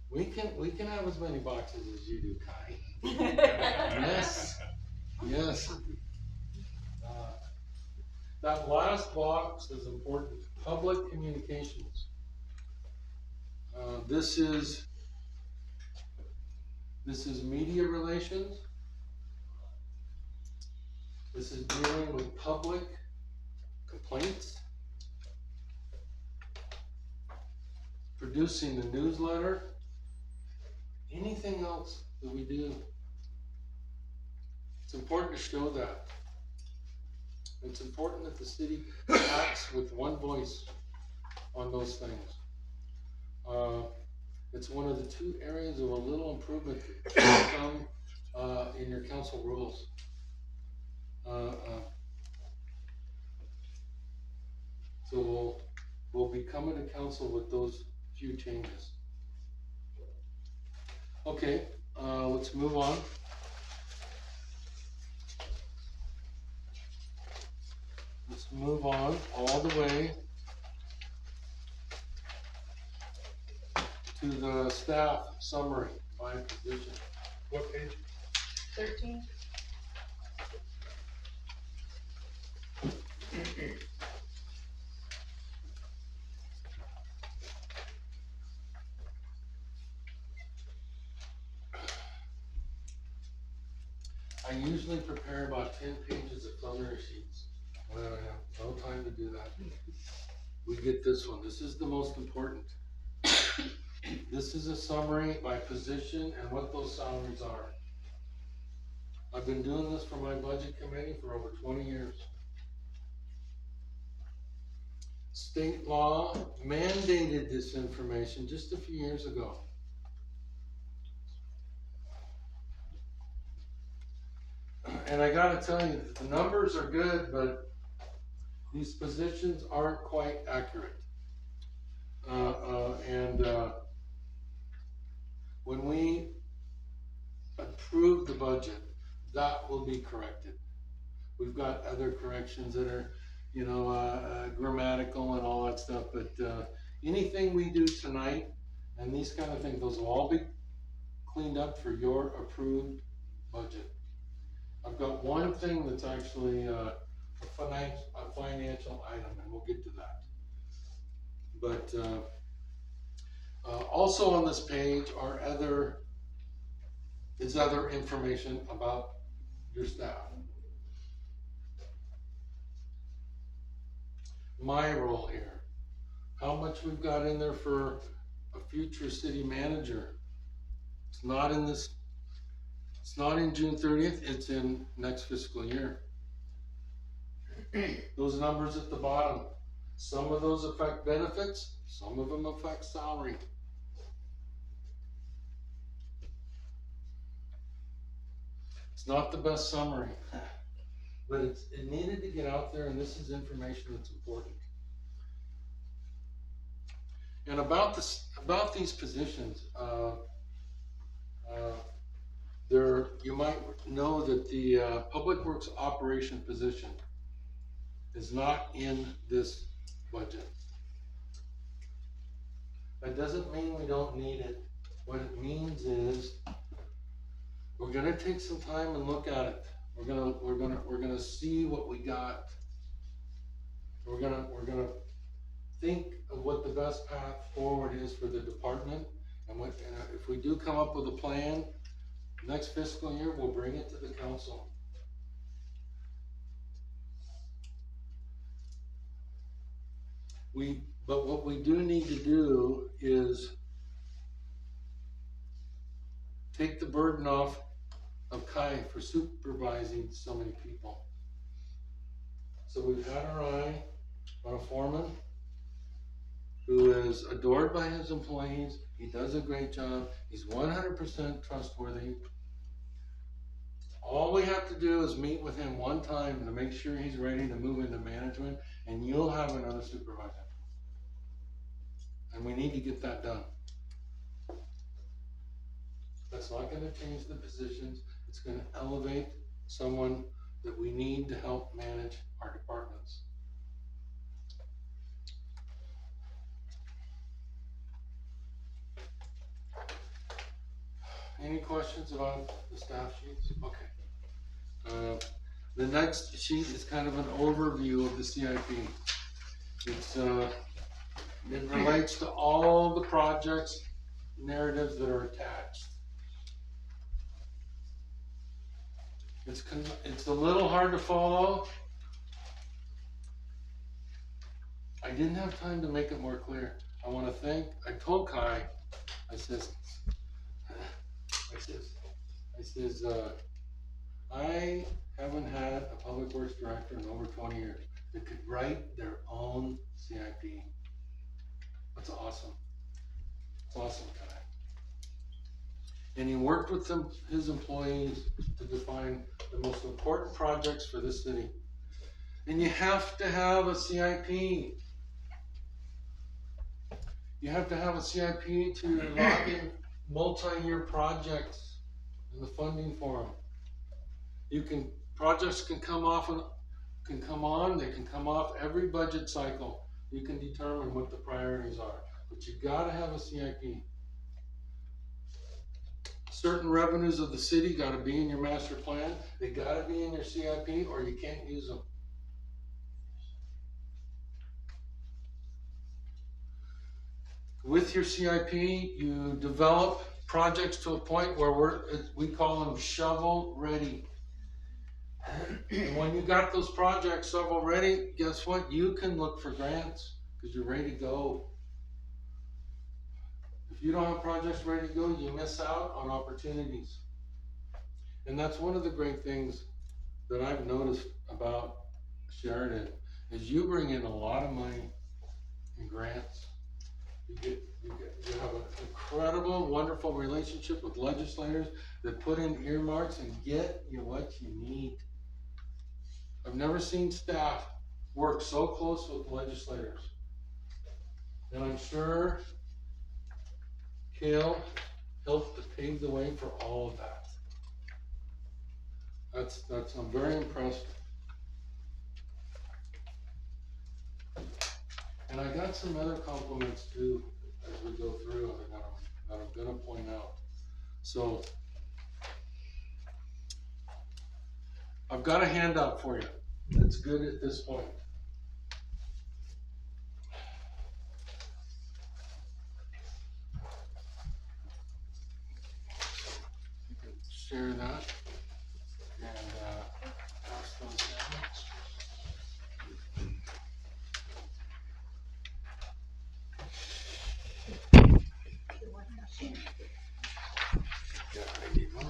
We can have as many boxes as you do, Kai. Yes. That last box is important. Public communications. This is media relations. This is dealing with public complaints. Producing the newsletter. Anything else that we do. It's important to show that. It's important that the city acts with one voice on those things. It's one of the two areas of a little improvement that come in your council rules. So we'll be coming to council with those few changes. Okay, let's move on. Let's move on all the way to the staff summary by position. What page? 13. I usually prepare about 10 pages of summary sheets. Well, I have no time to do that. We get this one. This is the most important. This is a summary by position and what those salaries are. I've been doing this for my budget committee for over 20 years. State law mandated this information just a few years ago. And I gotta tell you, the numbers are good, but these positions aren't quite accurate. When we approve the budget, that will be corrected. We've got other corrections that are, grammatical and all that stuff, but anything we do tonight and these kind of things, those will all be cleaned up for your approved budget. I've got one thing that's actually a financial item, and we'll get to that. But also on this page is other information about your staff. My role here, how much we've got in there for a future city manager. It's not in this. It's not in June 30th, it's in next fiscal year. Those numbers at the bottom, some of those affect benefits, some of them affect salary. It's not the best summary, but it needed to get out there, and this is information that's important. And about these positions, you might know that the Public Works Operation position is not in this budget. That doesn't mean we don't need it. What it means is we're gonna take some time and look at it. We're gonna see what we got. We're gonna think of what the best path forward is for the department, and if we do come up with a plan, next fiscal year, we'll bring it to the council. But what we do need to do is take the burden off of Kai for supervising so many people. So we've had our eye on a foreman who is adored by his employees. He does a great job. He's 100% trustworthy. All we have to do is meet with him one time to make sure he's ready to move into management, and you'll have another supervisor. And we need to get that done. That's not going to change the positions. It's going to elevate someone that we need to help manage our departments. Any questions about the staff sheets? Okay. The next sheet is kind of an overview of the CIP. It relates to all the projects, narratives that are attached. It's a little hard to follow. I didn't have time to make it more clear. I told Kai, I says, I haven't had a public works director in over 20 years that could write their own CIP. That's awesome. It's awesome, guy. And he worked with his employees to define the most important projects for this city. And you have to have a CIP. You have to have a CIP to log in multi-year projects and the funding for them. Projects can come off and can come on, they can come off every budget cycle. You can determine what the priorities are, but you gotta have a CIP. Certain revenues of the city gotta be in your master plan. They gotta be in your CIP or you can't use them. With your CIP, you develop projects to a point where we call them shovel ready. And when you got those projects shovel ready, guess what? You can look for grants because you're ready to go. If you don't have projects ready to go, you miss out on opportunities. And that's one of the great things that I've noticed about Sheridan is you bring in a lot of money in grants. You have an incredible, wonderful relationship with legislators that put in earmarks and get you what you need. I've never seen staff work so close with legislators. And I'm sure Kale helped to pave the way for all of that. I'm very impressed. And I got some other compliments too as we go through that I'm gonna point out. So I've got a handout for you that's good at this point. You can share that and pass those down. Yeah, I need one.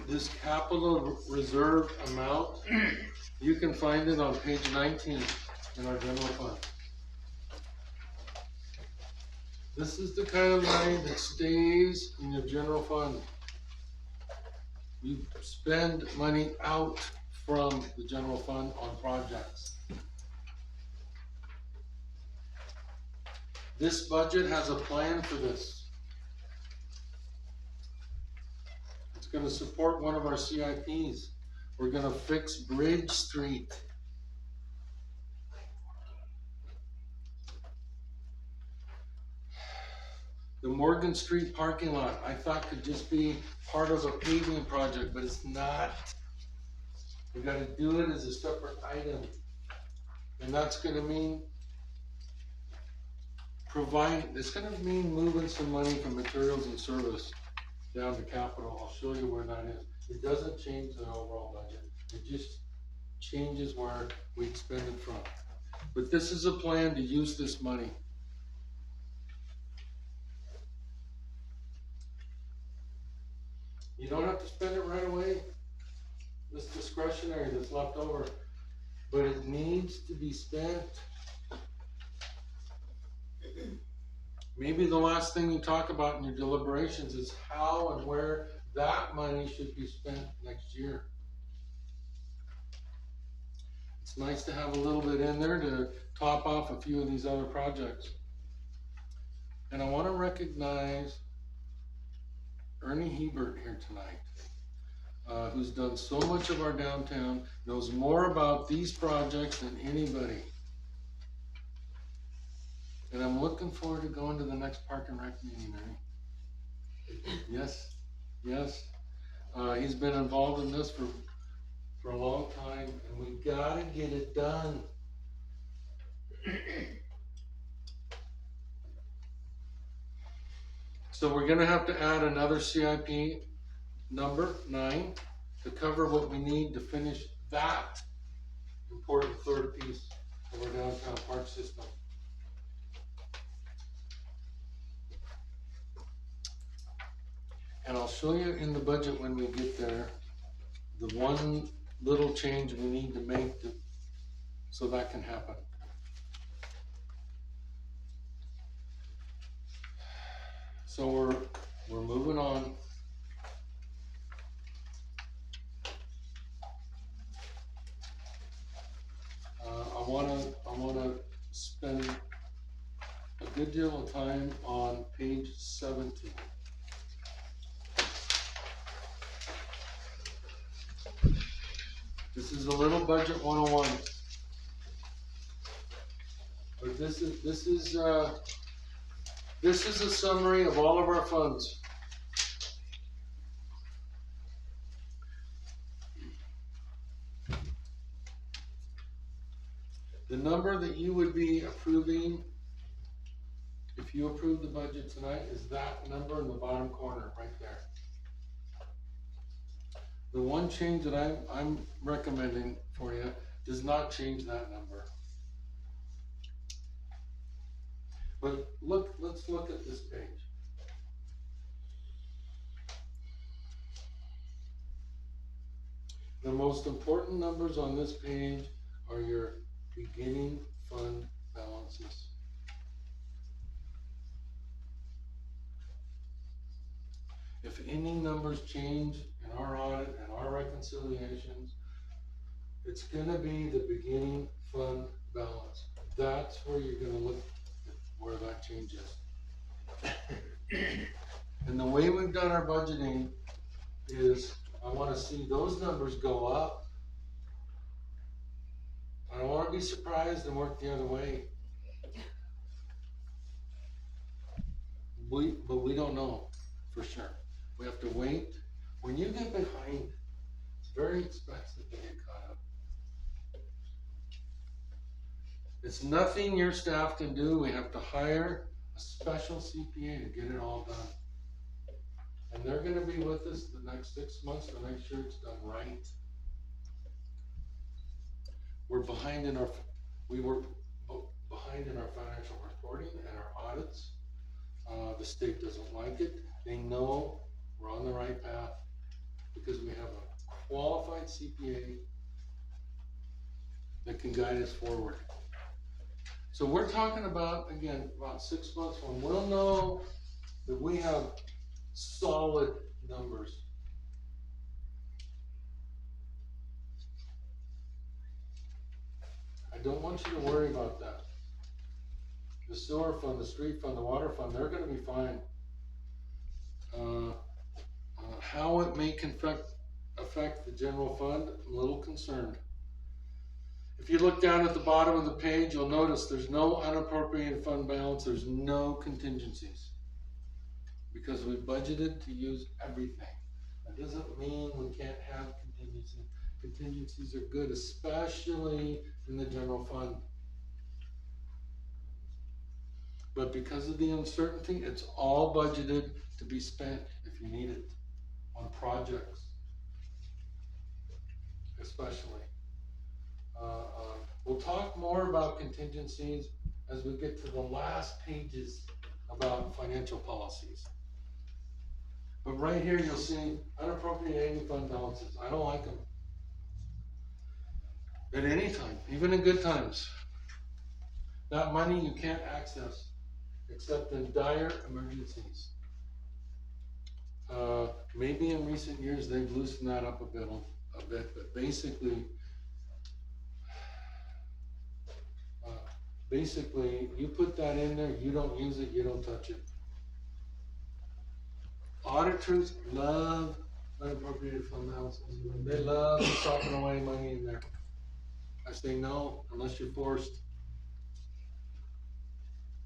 This capital reserve amount, you can find it on page 19 in our general fund. This is the kind of money that stays in your general fund. You spend money out from the general fund on projects. This budget has a plan for this. It's going to support one of our CIPs. We're going to fix Bridge Street. The Morgan Street parking lot, I thought could just be part of a paving project, but it's not. We gotta do it as a separate item. And that's gonna mean it's gonna mean moving some money from materials and service down to capital. I'll show you where that is. It doesn't change the overall budget. It just changes where we expend it from. But this is a plan to use this money. You don't have to spend it right away. This discretionary that's left over, but it needs to be spent. Maybe the last thing you talk about in your deliberations is how and where that money should be spent next year. It's nice to have a little bit in there to top off a few of these other projects. And I want to recognize Ernie Hebert here tonight, who's done so much of our downtown, knows more about these projects than anybody. And I'm looking forward to going to the next Park and Rec meeting, Ernie. Yes, yes. He's been involved in this for a long time, and we gotta get it done. So we're gonna have to add another CIP number 9 to cover what we need to finish that important third piece of our downtown park system. And I'll show you in the budget when we get there, the one little change we need to make so that can happen. So we're moving on. I wanna spend a good deal of time on page 17. This is a little budget 101. But this is a summary of all of our funds. The number that you would be approving, if you approve the budget tonight, is that number in the bottom corner, right there. The one change that I'm recommending for you does not change that number. But let's look at this page. The most important numbers on this page are your beginning fund balances. If any numbers change in our audit and our reconciliations, it's gonna be the beginning fund balance. That's where you're gonna look at where that changes. And the way we've done our budgeting is I wanna see those numbers go up. I don't wanna be surprised and work the other way. But we don't know for sure. We have to wait. When you get behind, it's very expensive to get caught up. It's nothing your staff can do. We have to hire a special CPA to get it all done. And they're gonna be with us the next 6 months to make sure it's done right. We were behind in our financial reporting and our audits. The state doesn't like it. They know we're on the right path because we have a qualified CPA that can guide us forward. So we're talking about, again, about 6 months when we'll know that we have solid numbers. I don't want you to worry about that. The sewer fund, the street fund, the water fund, they're gonna be fine. How it may affect the general fund, I'm a little concerned. If you look down at the bottom of the page, you'll notice there's no unappropriated fund balance, there's no contingencies. Because we budgeted to use everything. That doesn't mean we can't have contingencies. Contingencies are good, especially in the general fund. But because of the uncertainty, it's all budgeted to be spent if you need it on projects, especially. We'll talk more about contingencies as we get to the last pages about financial policies. But right here, you'll see unappropriated fund balances. I don't like them. At any time, even in good times. That money you can't access except in dire emergencies. Maybe in recent years they've loosened that up a bit, but basically you put that in there, you don't use it, you don't touch it. Auditors love unappropriated fund balances. They love socking away money in there. I say no, unless you're forced.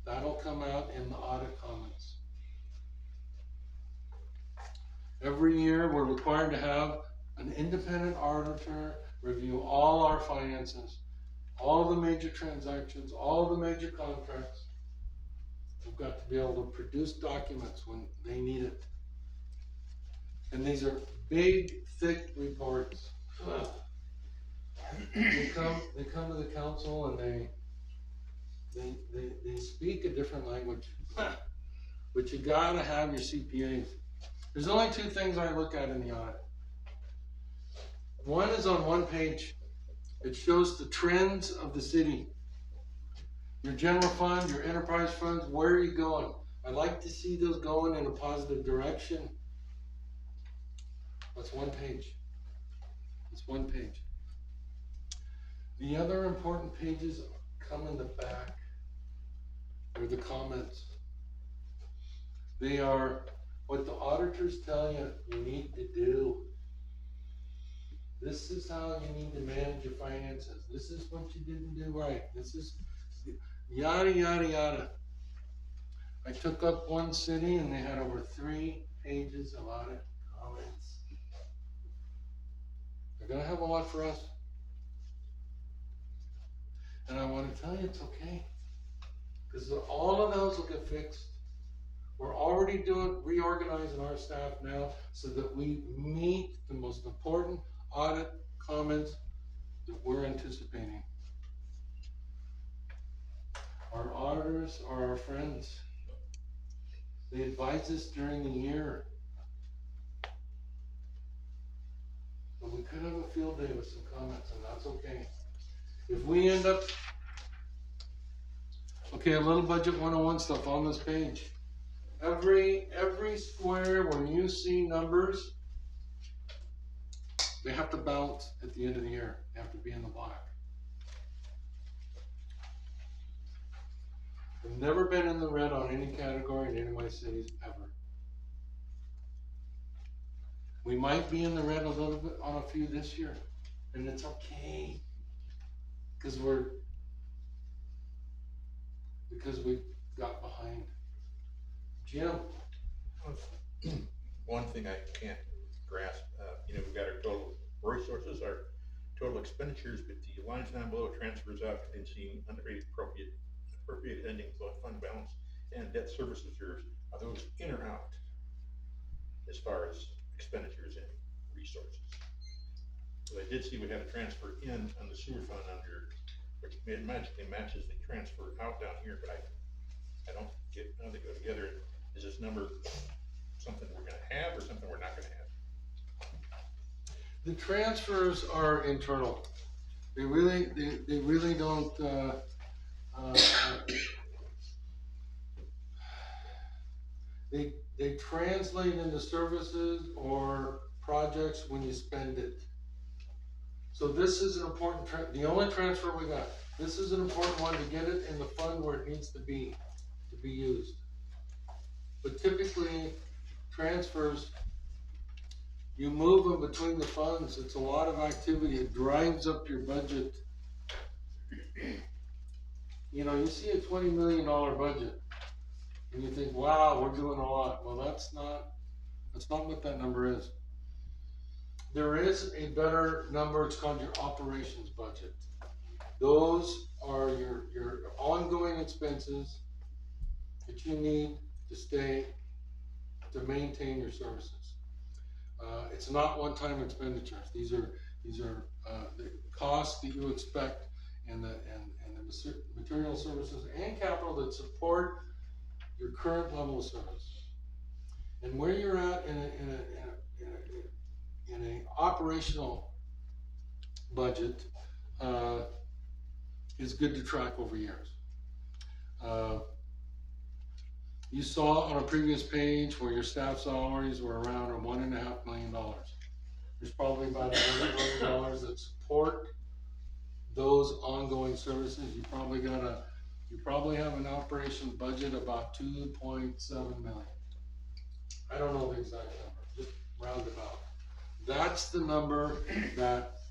That'll come out in the audit comments. Every year, we're required to have an independent auditor review all our finances, all the major transactions, all the major contracts. You've got to be able to produce documents when they need it. And these are big, thick reports. They come to the council and they speak a different language. But you gotta have your CPAs. There's only two things I look at in the audit. One is on one page. It shows the trends of the city. Your general fund, your enterprise funds, where are you going? I like to see those going in a positive direction. That's one page. That's one page. The other important pages come in the back. They're the comments. They are what the auditors tell you you need to do. This is how you need to manage your finances. This is what you didn't do right. This is yada, yada, yada. I took up one city and they had over 3 pages of audit comments. They're gonna have a lot for us. And I want to tell you it's okay. Because all of those will get fixed. We're already reorganizing our staff now so that we meet the most important audit comments that we're anticipating. Our auditors are our friends. They advise us during the year. But we could have a field day with some comments, and that's okay. If we end up, okay, a little budget 101 stuff on this page. Every square, when you see numbers, they have to balance at the end of the year. They have to be in the black. I've never been in the red on any category in any of my cities ever. We might be in the red a little bit on a few this year, and it's okay. Because we got behind. Jim? One thing I can't grasp, we've got our total resources, our total expenditures, but the lines down below, transfers out, contingency, unrated appropriate ending fund balance, and debt service reserves, are those in or out as far as expenditures and resources? So I did see we had a transfer in on the sewer fund under, which magically matches the transfer out down here, but I don't get how they go together. Is this number something we're gonna have or something we're not gonna have? The transfers are internal. They really don't, they translate into services or projects when you spend it. So this is an important, the only transfer we got. This is an important one to get it in the fund where it needs to be used. But typically, transfers, you move them between the funds. It's a lot of activity. It drives up your budget. You see a $20 million budget, and you think, wow, we're doing a lot. Well, that's not what that number is. There is a better number. It's called your operations budget. Those are your ongoing expenses that you need to maintain your services. It's not one-time expenditures. These are the costs that you expect and the material services and capital that support your current level of service. And where you're at in a operational budget is good to track over years. You saw on a previous page where your staff salaries were around $1.5 million. There's probably about $1 million that support those ongoing services. You probably have an operation budget about 2.7 million. I don't know the exact number, just round about. That's the number that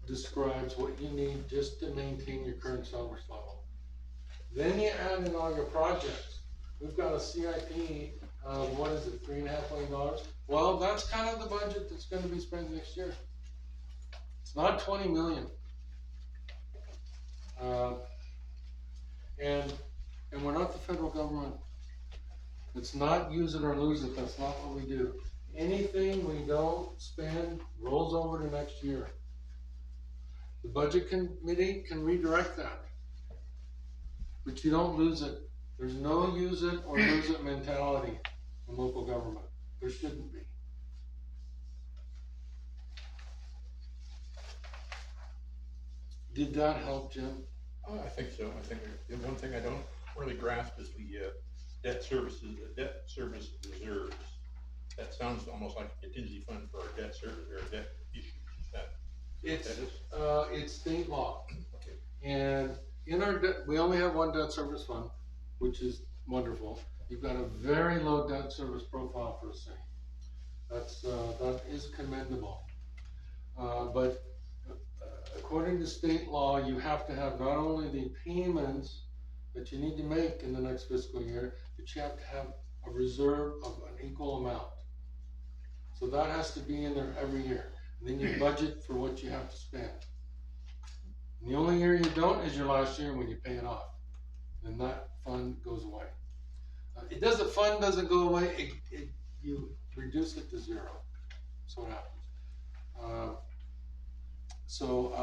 describes what you need just to maintain your current service level. Then you add in all your projects. We've got a CIP of, $3.5 million? Well, that's kind of the budget that's gonna be spent next year. It's not 20 million. And And we're not the federal government. It's not use it or lose it, that's not what we do. Anything we don't spend rolls over to next year. The budget committee can redirect that. But you don't lose it. There's no use it or lose it mentality in local government. There shouldn't be. Did that help, Jim? Oh, I think so. I think the one thing I don't really grasp is the debt service reserves. That sounds almost like a contingency fund for our debt service or debt issues. Is that It's state law. okay? And in our debt, we only have one debt service fund, which is wonderful. You've got a very low debt service profile for a city. That is commendable. But according to state law, you have to have not only the payments that you need to make in the next fiscal year, but you have to have a reserve of an equal amount. So that has to be in there every year. And then you budget for what you have to spend. And the only year you don't is your last year when you pay it off. Then that fund goes away. Fund doesn't go away, you reduce it to zero. That's what happens. So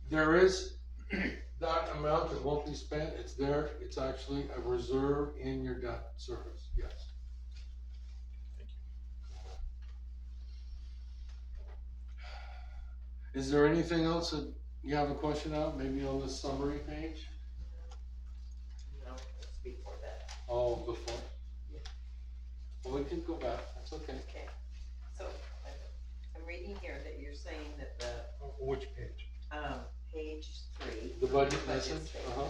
there is that amount that won't be spent, it's there, it's actually a reserve in your debt service, yes. Thank you. Is there anything else that you have a question on, maybe on the summary page? No, it's before that. Oh, before? Well, we can go back, that's okay. Okay, so I'm reading here that you're saying that the, Which page? page 3. The budget message, statement,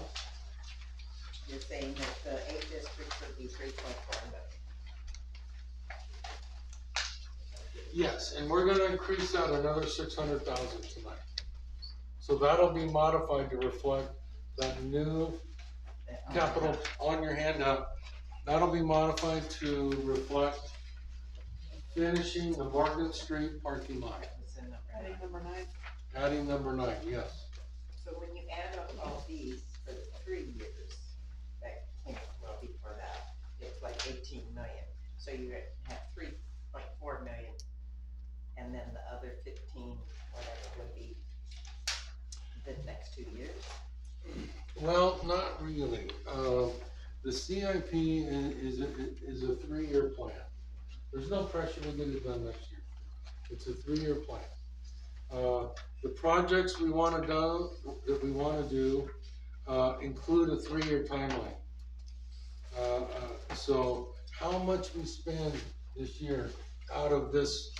you're saying that the 8 districts would be 3.4 million. Yes, and we're gonna increase that another 600,000 tonight. So that'll be modified to reflect that new capital on your handout. That'll be modified to reflect finishing the Morgan Street parking lot. It's in Heading number 9. Adding number 9, yes. So when you add up all these for the 3 years, that came well before that, it's like 18 million. So you have 3.4 million, and then the other 15, whatever would be the next 2 years. Well, not really. The CIP is a 3-year plan. There's no pressure to get it done next year. It's a 3-year plan. The projects we want to do include a 3-year timeline. So how much we spend this year out of this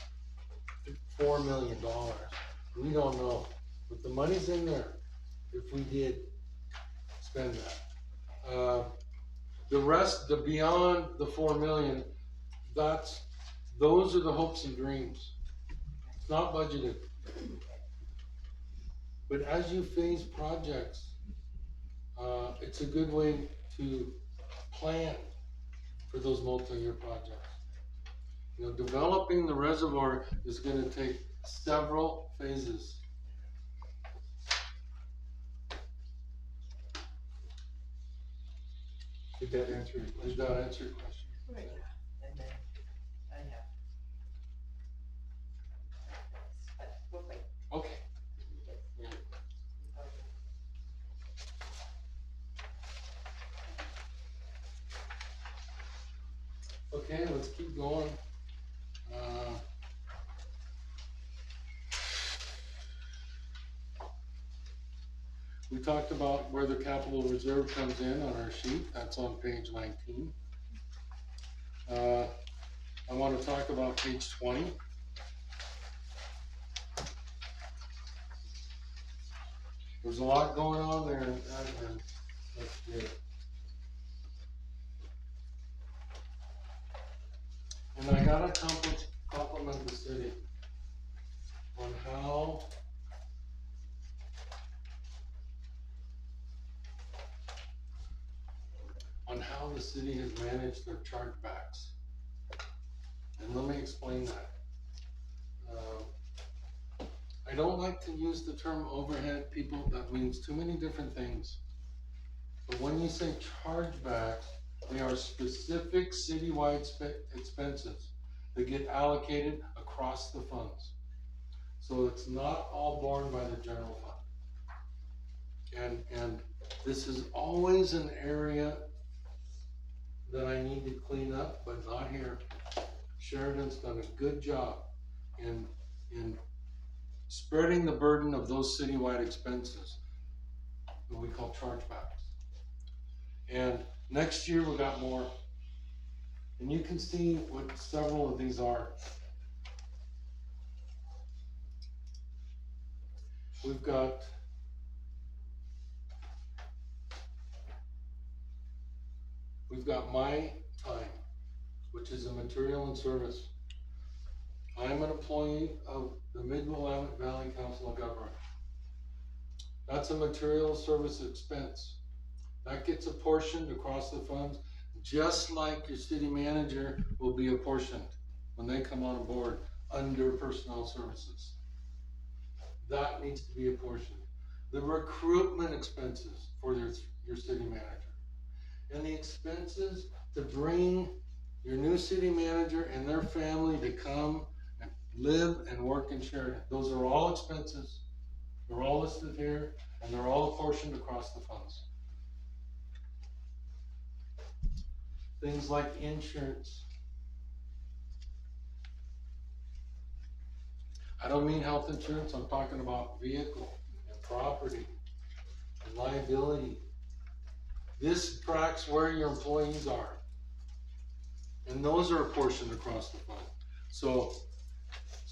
$4 million, we don't know. But the money's in there if we did spend that. The rest, the beyond the 4 million, those are the hopes and dreams. It's not budgeted. But as you phase projects, it's a good way to plan for those multi-year projects. You know, developing the reservoir is gonna take several phases. Did that answer your question? Right. And then I have. But we'll wait. Okay. Okay, let's keep going. We talked about where the capital reserve comes in on our sheet. That's on page 19. I want to talk about page 20. There's a lot going on there, and that's good. And I gotta compliment the city on how the city has managed their chargebacks. And let me explain that. I don't like to use the term overhead, people, that means too many different things. but when you say chargebacks, they are specific citywide expenses that get allocated across the funds. So it's not all borne by the general fund. And this is always an area that I need to clean up, but not here. Sheridan's done a good job in spreading the burden of those citywide expenses that we call chargebacks. And next year we got more. And you can see what several of these are. We've got my time, which is a material and service. I'm an employee of the Mid-Willamette Valley Council of Government. That's a material service expense. That gets apportioned across the funds, just like your city manager will be apportioned when they come on board under personnel services. That needs to be apportioned. The recruitment expenses for your city manager. And the expenses to bring your new city manager and their family to come and live and work in Sheridan. Those are all expenses. They're all listed here, and they're all apportioned across the funds. Things like insurance. I don't mean health insurance, I'm talking about vehicle and property and liability. This tracks where your employees are. And those are apportioned across the fund. So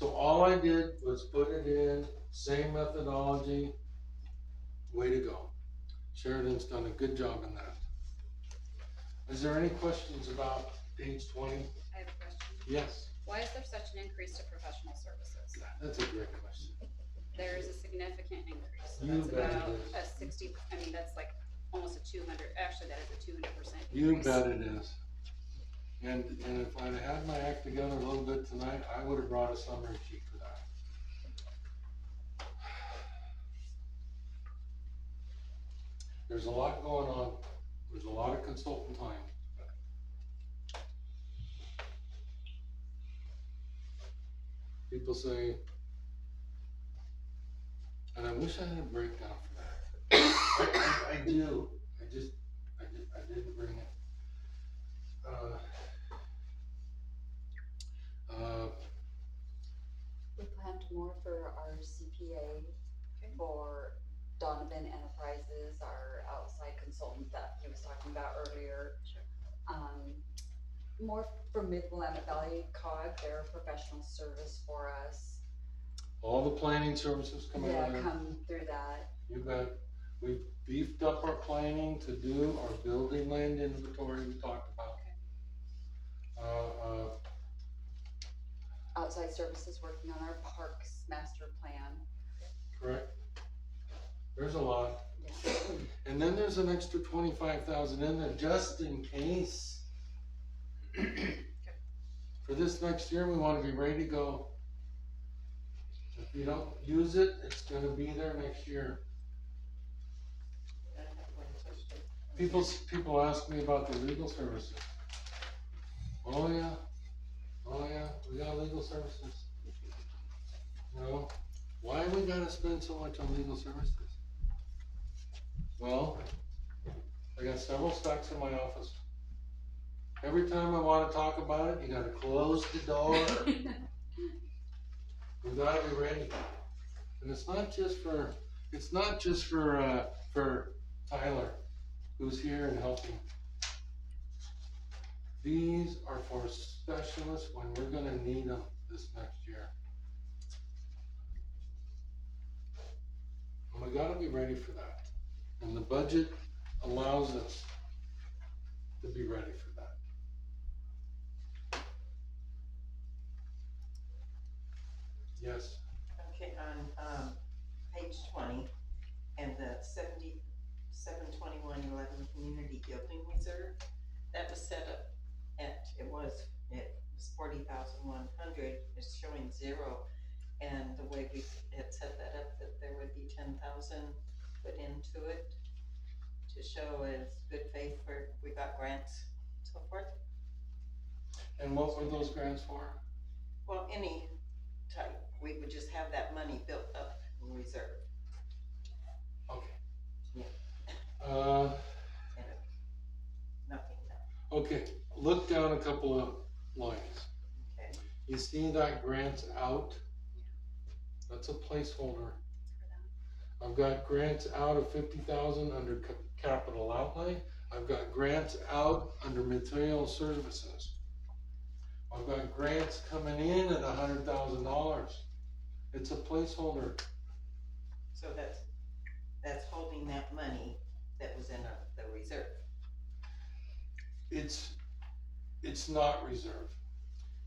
all I did was put it in, same methodology, way to go. Sheridan's done a good job in that. Is there any questions about page 20? I have a question. Yes, Why is there such an increase to professional services? that's a great question. There is a significant increase. So You that's bet it about is. a 60, I mean, that's like almost a 200, actually that is a 200% increase. You bet it is. And if I'd had my act together a little bit tonight, I would have brought a summary sheet for that. There's a lot going on. There's a lot of consultant time. People say, and I wish I had a breakdown for that. I do. I didn't bring it. We planned more for our CPA, Okay. for Donovan Enterprises, our outside consultant that he was talking about earlier. Sure. More for Mid-Willamette Valley COG, they're a professional service for us. All the planning services come out of Yeah, there. come through that. You bet. We've beefed up our planning to do our building land inventory we talked about. Outside services working on our parks master plan. Correct? There's a lot. Yeah. And then there's an extra 25,000 in there just in case. For this next year, we wanna be ready to go. If you don't use it, it's gonna be there next year. I have one question. People ask me about the legal services. Oh yeah, we got legal services. You know, why we gotta spend so much on legal services? Well, I got several stacks in my office. Every time I wanna talk about it, you gotta close the door. We gotta be ready. And it's not just for Tyler, who's here and helping. These are for specialists when we're gonna need them this next year. And we gotta be ready for that. And the budget allows us to be ready for that. Yes, Okay, on, page 20, and the 772111 community building reserve, that was set up at, it was 40,100, it's showing 0. And the way we had set that up, that there would be 10,000 put into it to to show as good faith for, we got grants, so forth. And what were those grants for? Well, any type, we would just have that money built up in reserve. Okay. Yeah. Uh, And nothing, no. okay, look down a couple of lines. Okay. You see that grants out? That's a placeholder. I've got grants out of 50,000 under capital outlay. I've got grants out under material services. I've got grants coming in at $100,000. It's a placeholder. So that's holding that money that was in the reserve. It's not reserve.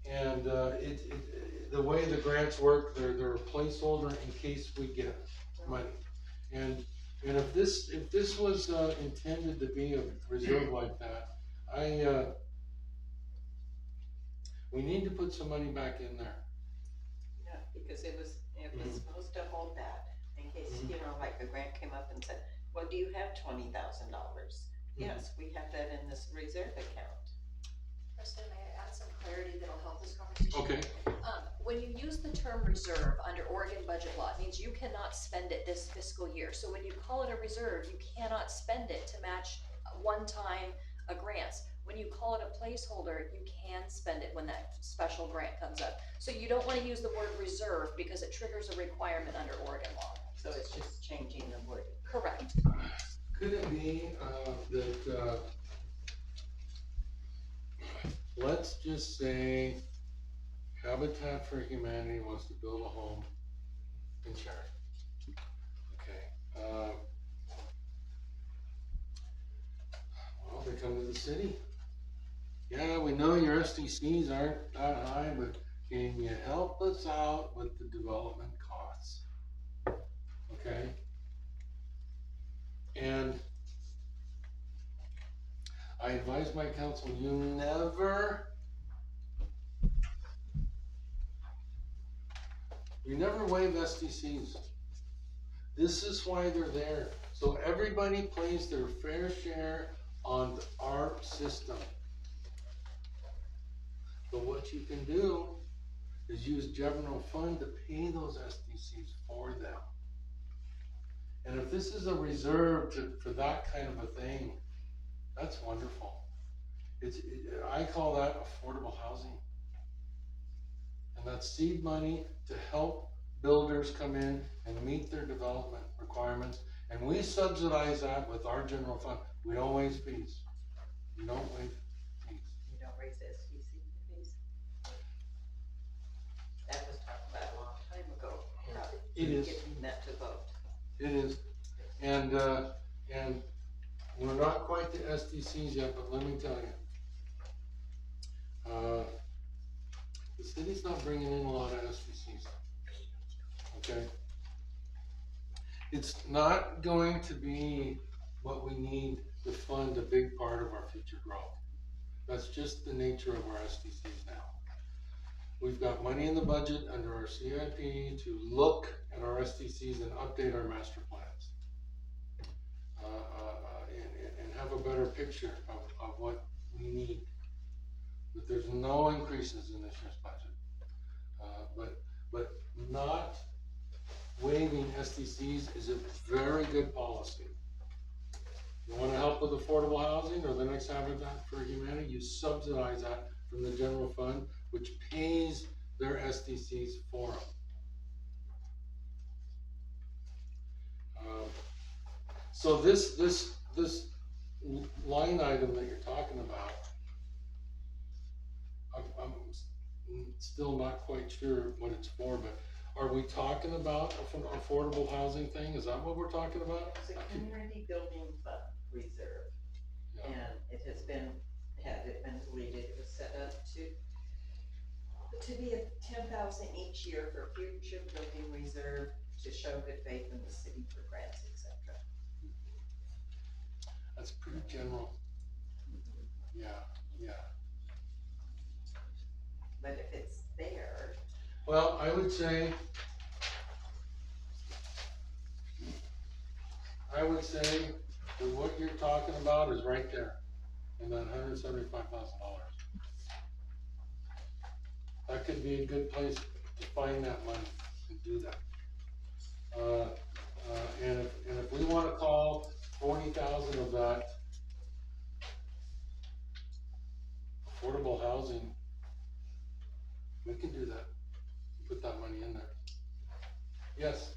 And the way the grants work, they're a placeholder in case we get money. And if this was intended to be a reserve like that, we need to put some money back in there. Yeah, because it was supposed to hold that in case, you know, like a grant came up and said, well, do you have $20,000? Yes, we have that in this reserve account. Preston, may I add some clarity that'll help this conversation? Okay. When you use the term reserve under Oregon budget law, it means you cannot spend it this fiscal year. So when you call it a reserve, you cannot spend it to match one-time grants. When you call it a placeholder, you can spend it when that special grant comes up. So you don't want to use the word reserve because it triggers a requirement under Oregon law. So it's just changing the word. Correct. Could it be that, let's just say Habitat for Humanity wants to build a home in Sheridan? Okay. Well, they come to the city. Yeah, we know your SDCs aren't that high, but can you help us out with the development costs? Okay? And I advise my council, you never waive SDCs. This is why they're there. So everybody pays their fair share on our system. But what you can do is use general fund to pay those SDCs for them. And if this is a reserve for that kind of a thing, that's wonderful. I call that affordable housing. And that's seed money to help builders come in and meet their development requirements. And we subsidize that with our general fund. We don't waive fees. We don't waive fees. You don't raise SDC fees. That was talked about a long time ago. It is. Getting that to vote. It is. And we're not quite to SDCs yet, but let me tell you. The city's not bringing in a lot of SDCs. Okay? It's not going to be what we need to fund a big part of our future growth. That's just the nature of our SDCs now. We've got money in the budget under our CIP to look at our SDCs and update our master plans. And have a better picture of what we need. But there's no increases in this year's budget. But not waiving SDCs is a very good policy. You wanna help with affordable housing or the next Habitat for Humanity, you subsidize that from the general fund, which pays their SDCs for them. So this line item that you're talking about, I'm still not quite sure what it's for, but are we talking about an affordable housing thing? Is that what we're talking about? It's a community building fund reserve. Yeah. And it has been, had it been deleted, it was set up to be at 10,000 each year for future building reserve to show good faith in the city for grants, etc. That's pretty general. Yeah. But if it's there, Well, I would say that what you're talking about is right there, in that $175,000. That could be a good place to find that money and do that. And if we wanna call 40,000 of that affordable housing, we can do that, put that money in there. Yes,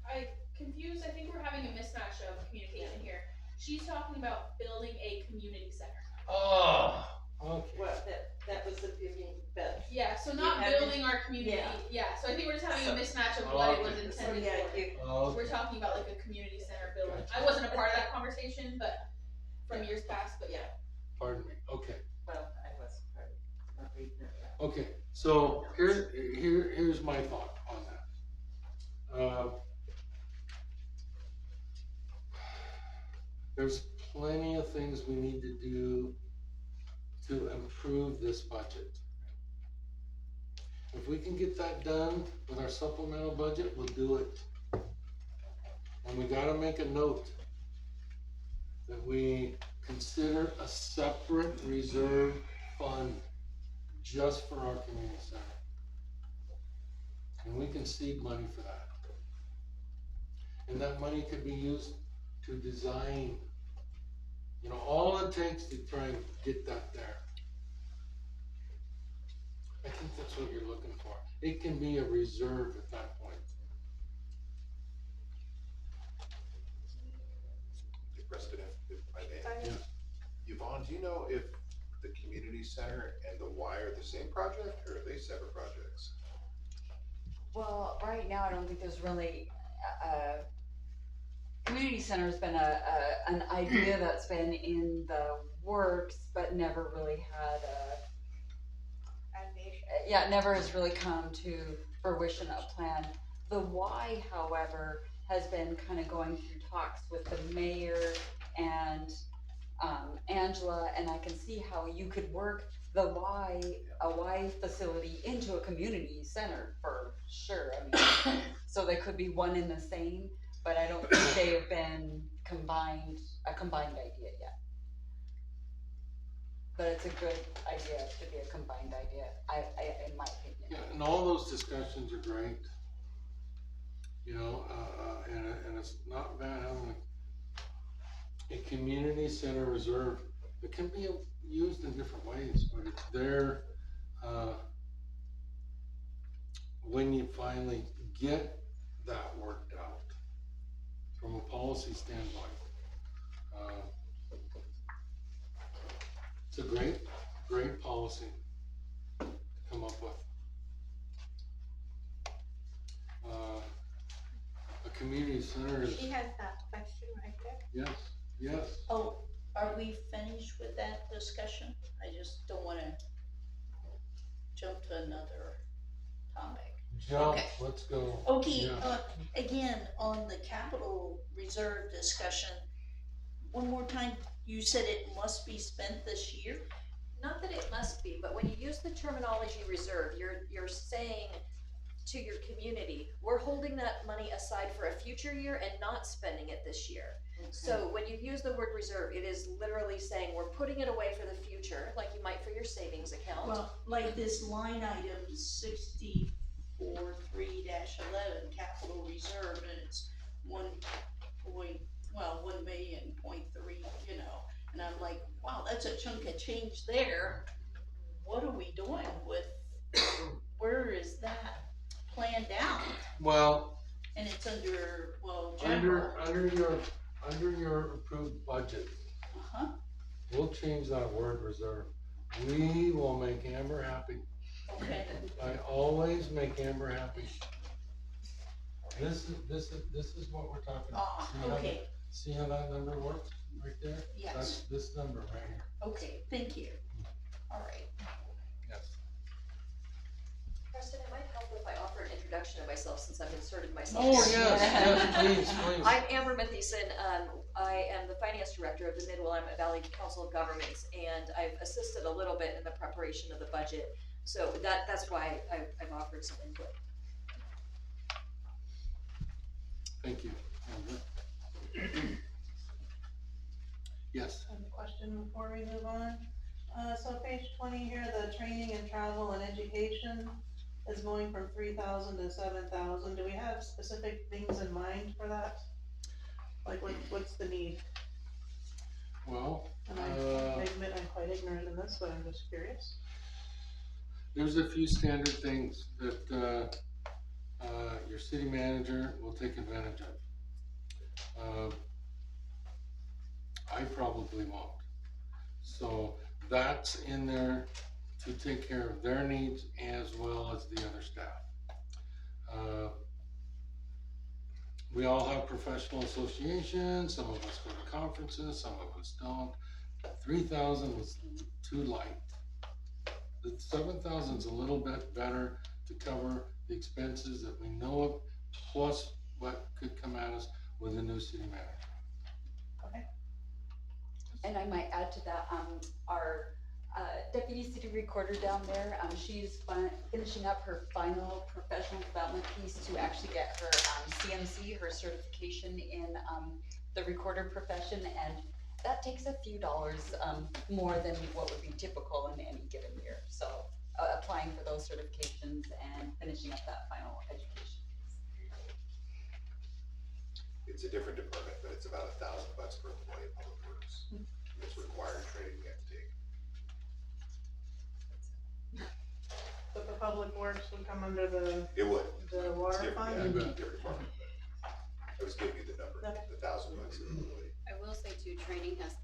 I confused, I think we're having a mismatch of communication here. She's talking about building a community center. oh, okay. Well, that was the beginning, but. Yeah, so not You have building our community, yeah. yeah, so I think we're just having a So- mismatch of what it was Okay. So, intended yeah, for. you, Okay. We're talking about like a community center building. Gotcha. I wasn't a part of that conversation, but from years past, but yeah. Pardon me, okay. Well, I was part of not reading it. Okay, so here's my thought on that. There's plenty of things we need to do to improve this budget. If we can get that done with our supplemental budget, we'll do it. And we gotta make a note that we consider a separate reserve fund just for our community center. And we can seed money for that. And that money could be used to design, you know, all it takes to try and get that there. I think that's what you're looking for. It can be a reserve at that point. Hey, Preston, if I may. Yeah. Yvonne, do you know if the community center and the Y are the same project, or are they separate projects? Well, right now, I don't think there's really, community center's been an idea that's been in the works, but never really had yeah, it never has really come to fruition, a plan. The Y, however, has been kind of going through talks with the mayor and Angela, and I can see how you could work a Y facility into a community center for sure. I mean, so they could be one and the same, but I don't think they have been a combined idea yet. But it's a good idea to be a combined idea, in my opinion. Yeah, and all those discussions are great. You know, and it's not bad having a community center reserve. It can be used in different ways, but it's there, when you finally get that worked out from a policy standpoint. It's a great policy to come up with. A community center is, she has that question right there. yes. Oh, are we finished with that discussion? I just don't wanna jump to another topic. Jump, Okay. let's go. Okay, Yeah. again, on the capital reserve discussion, one more time, you said it must be spent this year? Not that it must be, but when you use the terminology reserve, you're saying to your community, we're holding that money aside for a future year and not spending it this year. So when you use the word reserve, it is literally saying we're putting it away for the future, like you might for your savings account. Well, like this line item 64.3-11, capital reserve, and it's 1.3, you know, and I'm like, wow, that's a chunk of change there. What are we doing with, where is that planned out? Well, And it's under, well, general. under your approved budget, Uh-huh, we'll change that word reserve. We will make Amber happy. okay, I always make Amber happy. This is what we're talking about. okay, See how that number works right there? yes, That's this number right here. okay, thank you. All right. Yes. Preston, it might help if I offer an introduction of myself since I've inserted myself. Oh, here. yes, please. I'm Amber Mathieson. I am the finance director of the Mid-Willamette Valley Council of Governments, and I've assisted a little bit in the preparation of the budget. So that's why I've offered some input. Thank you. Amber. Yes, I have a question before we move on. So page 20 here, the training and travel and education is going from 3,000 to 7,000. Do we have specific things in mind for that? Like what's the need? well, And I admit I'm quite ignorant in this, but I'm just curious. there's a few standard things that, your city manager will take advantage of. I probably won't. So that's in there to take care of their needs as well as the other staff. We all have professional associations, some of us go to conferences, some of us don't. 3,000 was too light. The 7,000 is a little bit better to cover the expenses that we know of, plus what could come at us with a new city manager. Okay. And I might add to that, our deputy city recorder down there, she's finishing up her final professional development piece to actually get her CMC, her certification in the recorder profession, and that takes a few dollars more than what would be typical in any given year. So applying for those certifications and finishing up that final education piece. It's a different department, but it's about $1,000 per employee in public works. It's required training you have to take. But the public works would come under the It would. water It's fund? different, Yeah. different department. I was giving you the number, Okay. the $1,000 an employee. I will say too, training has,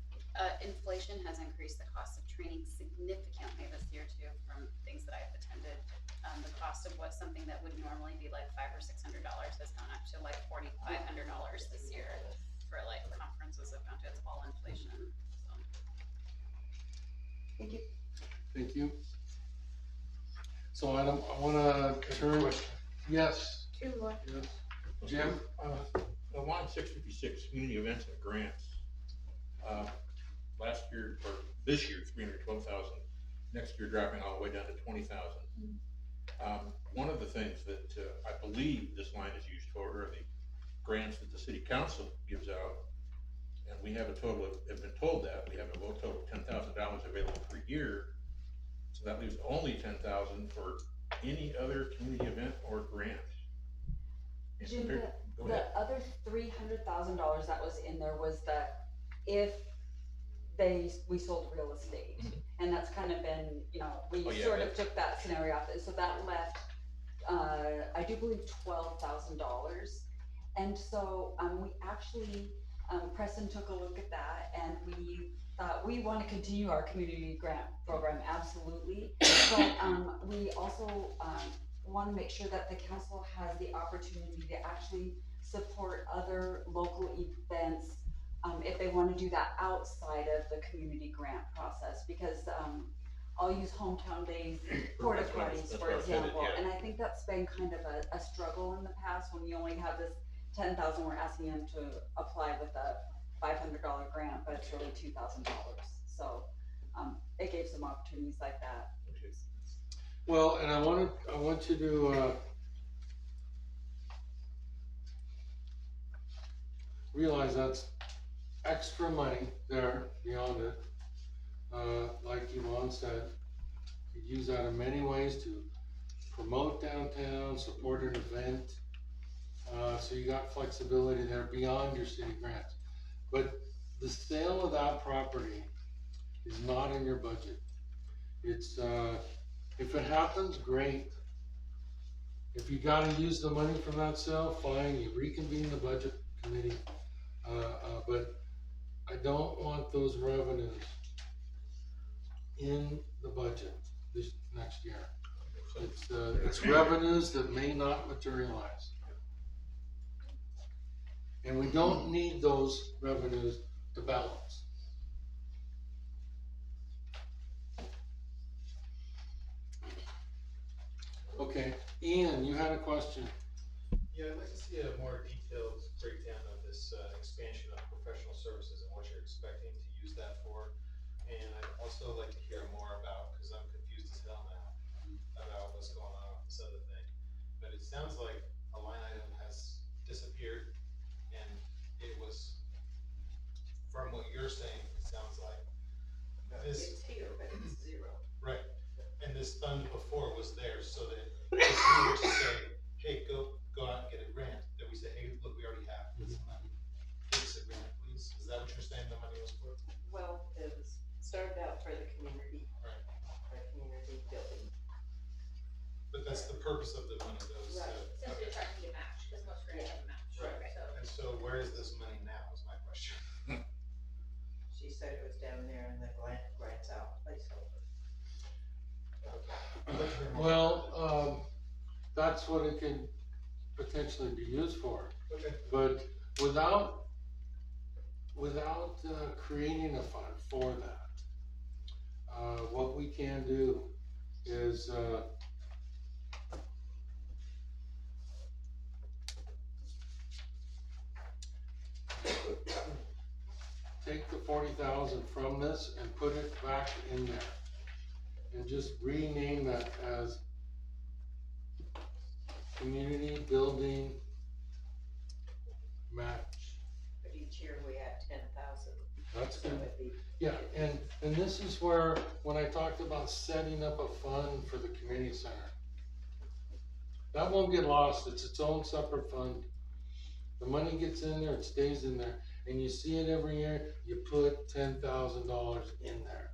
inflation has increased the cost of training significantly this year too, from things that I've attended. The cost of what something that would normally be like $500 or $600 has gone up to like $4,500 this year for like conferences have gone to, it's all inflation, so. Thank you. Thank you. So Adam, I wanna turn, yes, Two more. yes. Jim? Line 656, community events and grants. Last year, or this year, 312,000. Next year, dropping all the way down to 20,000. One of the things that I believe this line is used for are the grants that the city council gives out. And we have a total of, have been told that, we have a total of $10,000 available per year. So that leaves only 10,000 for any other community event or grant. And Jim, compared- Go ahead. the other $300,000 that was in there was that if we sold real estate. And that's kind of been, we Oh, yeah, sort that- of took that scenario off, so that left, I do believe $12,000. And so, we actually, Preston took a look at that and we thought, we wanna continue our community grant program, absolutely. But, we also, wanna make sure that the council has the opportunity to actually support other local events, if they wanna do that outside of the community grant process, because, I'll use hometown days, porta That's what I- potties, that's for what I was headed, example, yeah. and I think that's been kind of a struggle in the past, when you only have this 10,000, we're asking them to apply with a $500 grant, but it's really $2,000, so, it gave some opportunities like that. Well, and I want you to, realize that's extra money there beyond it. Like Yvonne said, you use that in many ways to promote downtown, support an event. So you got flexibility there beyond your city grants. But the sale of that property is not in your budget. It's, if it happens, great. If you gotta use the money from that sale, fine, you reconvene the budget committee. But I don't want those revenues in the budget this next year. It's revenues that may not materialize. And we don't need those revenues to balance. Okay, Ian, you had a question. Yeah, I'd like to see a more detailed breakdown of this expansion of professional services and what you're expecting to use that for. And I'd also like to hear more about, because I'm confused as hell now, about what's going on with this other thing. But it sounds like a line item has disappeared, and it was, from what you're saying, it sounds like. This, It's here, but it's zero. right, and this fund before was there so that if we were to say, hey, go out and get a grant, that we say, hey, look, we already have this money. Give us a grant, please. Is that what you're saying the money was for? Well, it was started out for the community, Right. for community building. But that's the purpose of the money, those, Right. Since you're trying to get matched, because most grants have a match. Right. So, and so where is this money now, is my question. She said it was down there in the grants out placeholder. Well, that's what it can potentially be used for. Okay. But without creating a fund for that, what we can do is, take the 40,000 from this and put it back in there. And just rename that as community building match. But each year we have 10,000. That's So good. it'd be, Yeah, and this is where, when I talked about setting up a fund for the community center, that won't get lost, it's its own separate fund. The money gets in there, it stays in there, and you see it every year, you put $10,000 in there.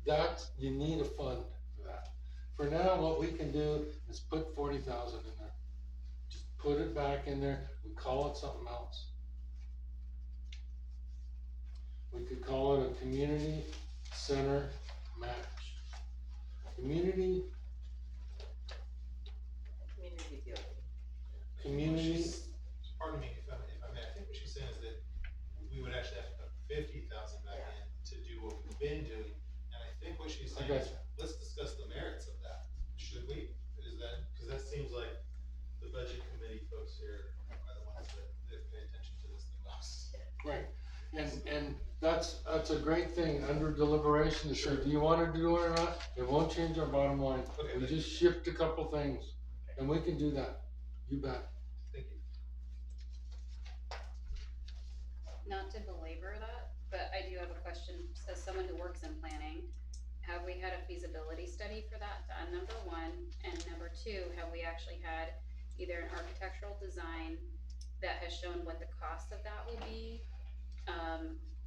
That, you need a fund for that. For now, what we can do is put 40,000 in there. Just put it back in there, we call it something else. We could call it a community center match. Community building. Community, Pardon me if I may, I think what she's saying is that we would actually have to put 50,000 back in to do what we've been doing. And I think what she's saying is, let's discuss the merits of that. Should we? Is that, because that seems like the budget committee folks here are the ones that pay attention to this the most. right, and that's a great thing, under deliberation, to say, do you wanna do it or not? It won't change our bottom line, Okay. we just shift a couple things, and we can do that, you bet. Thank you. Not to belabor that, but I do have a question, as someone who works in planning, have we had a feasibility study for that done, number one? And number two, have we actually had either an architectural design that has shown what the cost of that will be?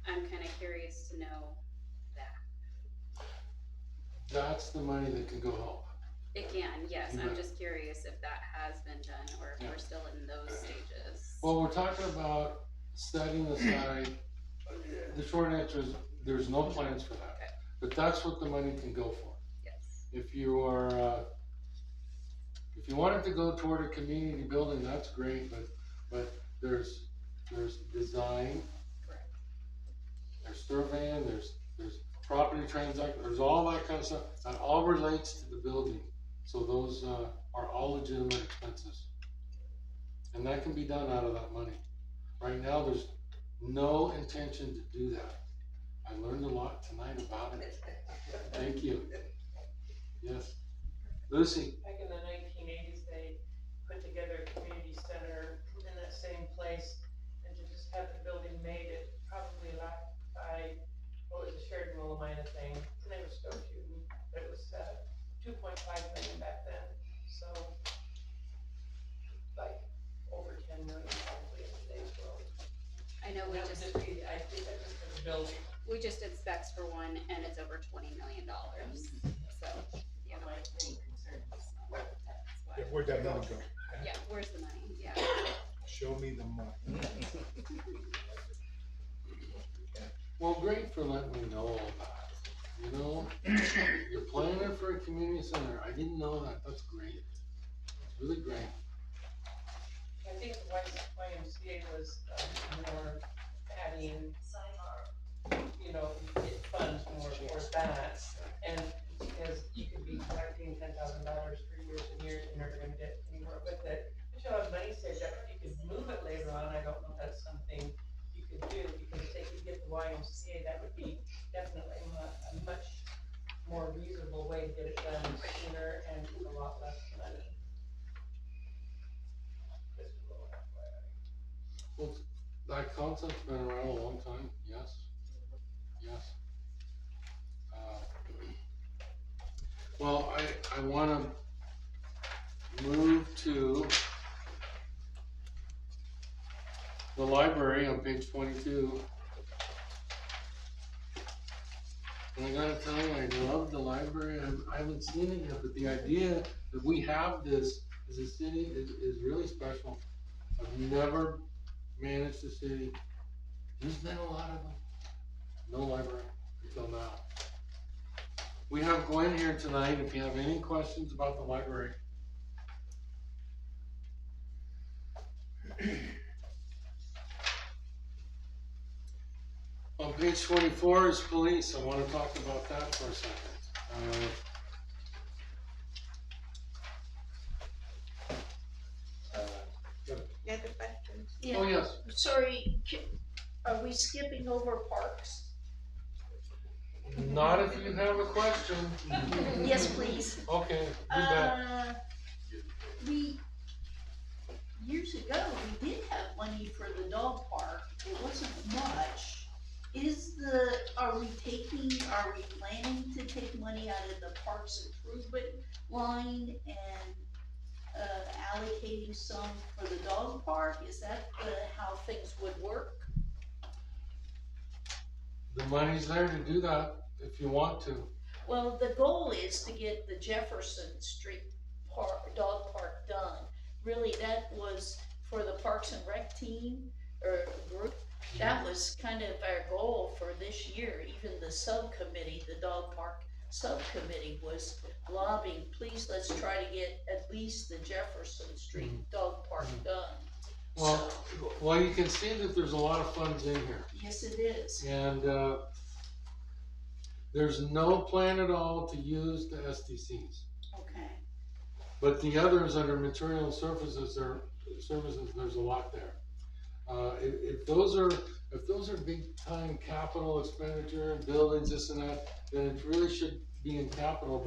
I'm kinda curious to know that. That's the money that can go help. It can, yes, You I'm bet. just curious if that has been done, or if Yeah. we're still in those stages. Well, we're talking about setting aside, the short answer is, there's no plans for that. Okay. But that's what the money can go for. Yes, If you are, if you want it to go toward a community building, that's great, but there's design, correct. there's surveying, there's property transaction, there's all that kind of stuff, that all relates to the building. So those, are all legitimate expenses. And that can be done out of that money. Right now, there's no intention to do that. I learned a lot tonight about it. Thank you. Yes. Lucy? Back in the 1980s, they put together a community center in that same place, and to just have the building made, it probably lacked by, what was the Sheridan thing, and they were stoked to, but it was, 2.5 million back then, so, like, over 10 million probably in today's world. I know And we that would just, just be, I think that just for the building. we just did specs for one, and it's over $20 million, so, yeah. My main concern is where the tax. Yeah, where'd that money go? Yeah, where's the money, yeah. Show me the money. Well, great for letting me know all that, you know? You're planning for a community center, I didn't know that, that's great. It's really great. I think the YMCA was, more adding, you know, it funds more for that. And because you could be collecting $10,000 for years and years, and never gonna get anywhere with it. But you'll have money saved up, you could move it later on, I don't know if that's something you could do, because if they could get the YMCA, that would be definitely a much more reasonable way to get it done sooner and with a lot less money. Just a little FYI. Well, that concept's been around a long time, yes, yes. Well, I wanna move to the library on page 22. And I gotta tell you, I love the library. I haven't seen it yet, but the idea that we have this as a city is really special. I've never managed a city. There's been a lot of them. No library until now. We have Gwen here tonight. If you have any questions about the library. On page 24 is police. I want to talk about that for a second. You had the questions? Oh, yes. Sorry, are we skipping over parks? Not if you have a question. Yes, please. Okay, you bet. Years ago, we did have money for the dog park, it wasn't much. Are we planning to take money out of the parks improvement line and allocating some for the dog park? Is that how things would work? The money's there to do that if you want to. Well, the goal is to get the Jefferson Street dog park done. Really, that was for the Parks and Rec team or group. That was kind of our goal for this year. Even the subcommittee, the dog park subcommittee was lobbying, please, let's try to get at least the Jefferson Street dog park done. Well, you can see that there's a lot of funds in here. Yes, it is. And there's no plan at all to use the SDCs. Okay. But the others under material services, there's a lot there. If those are big time capital expenditure, buildings, this and that, then it really should be in capital.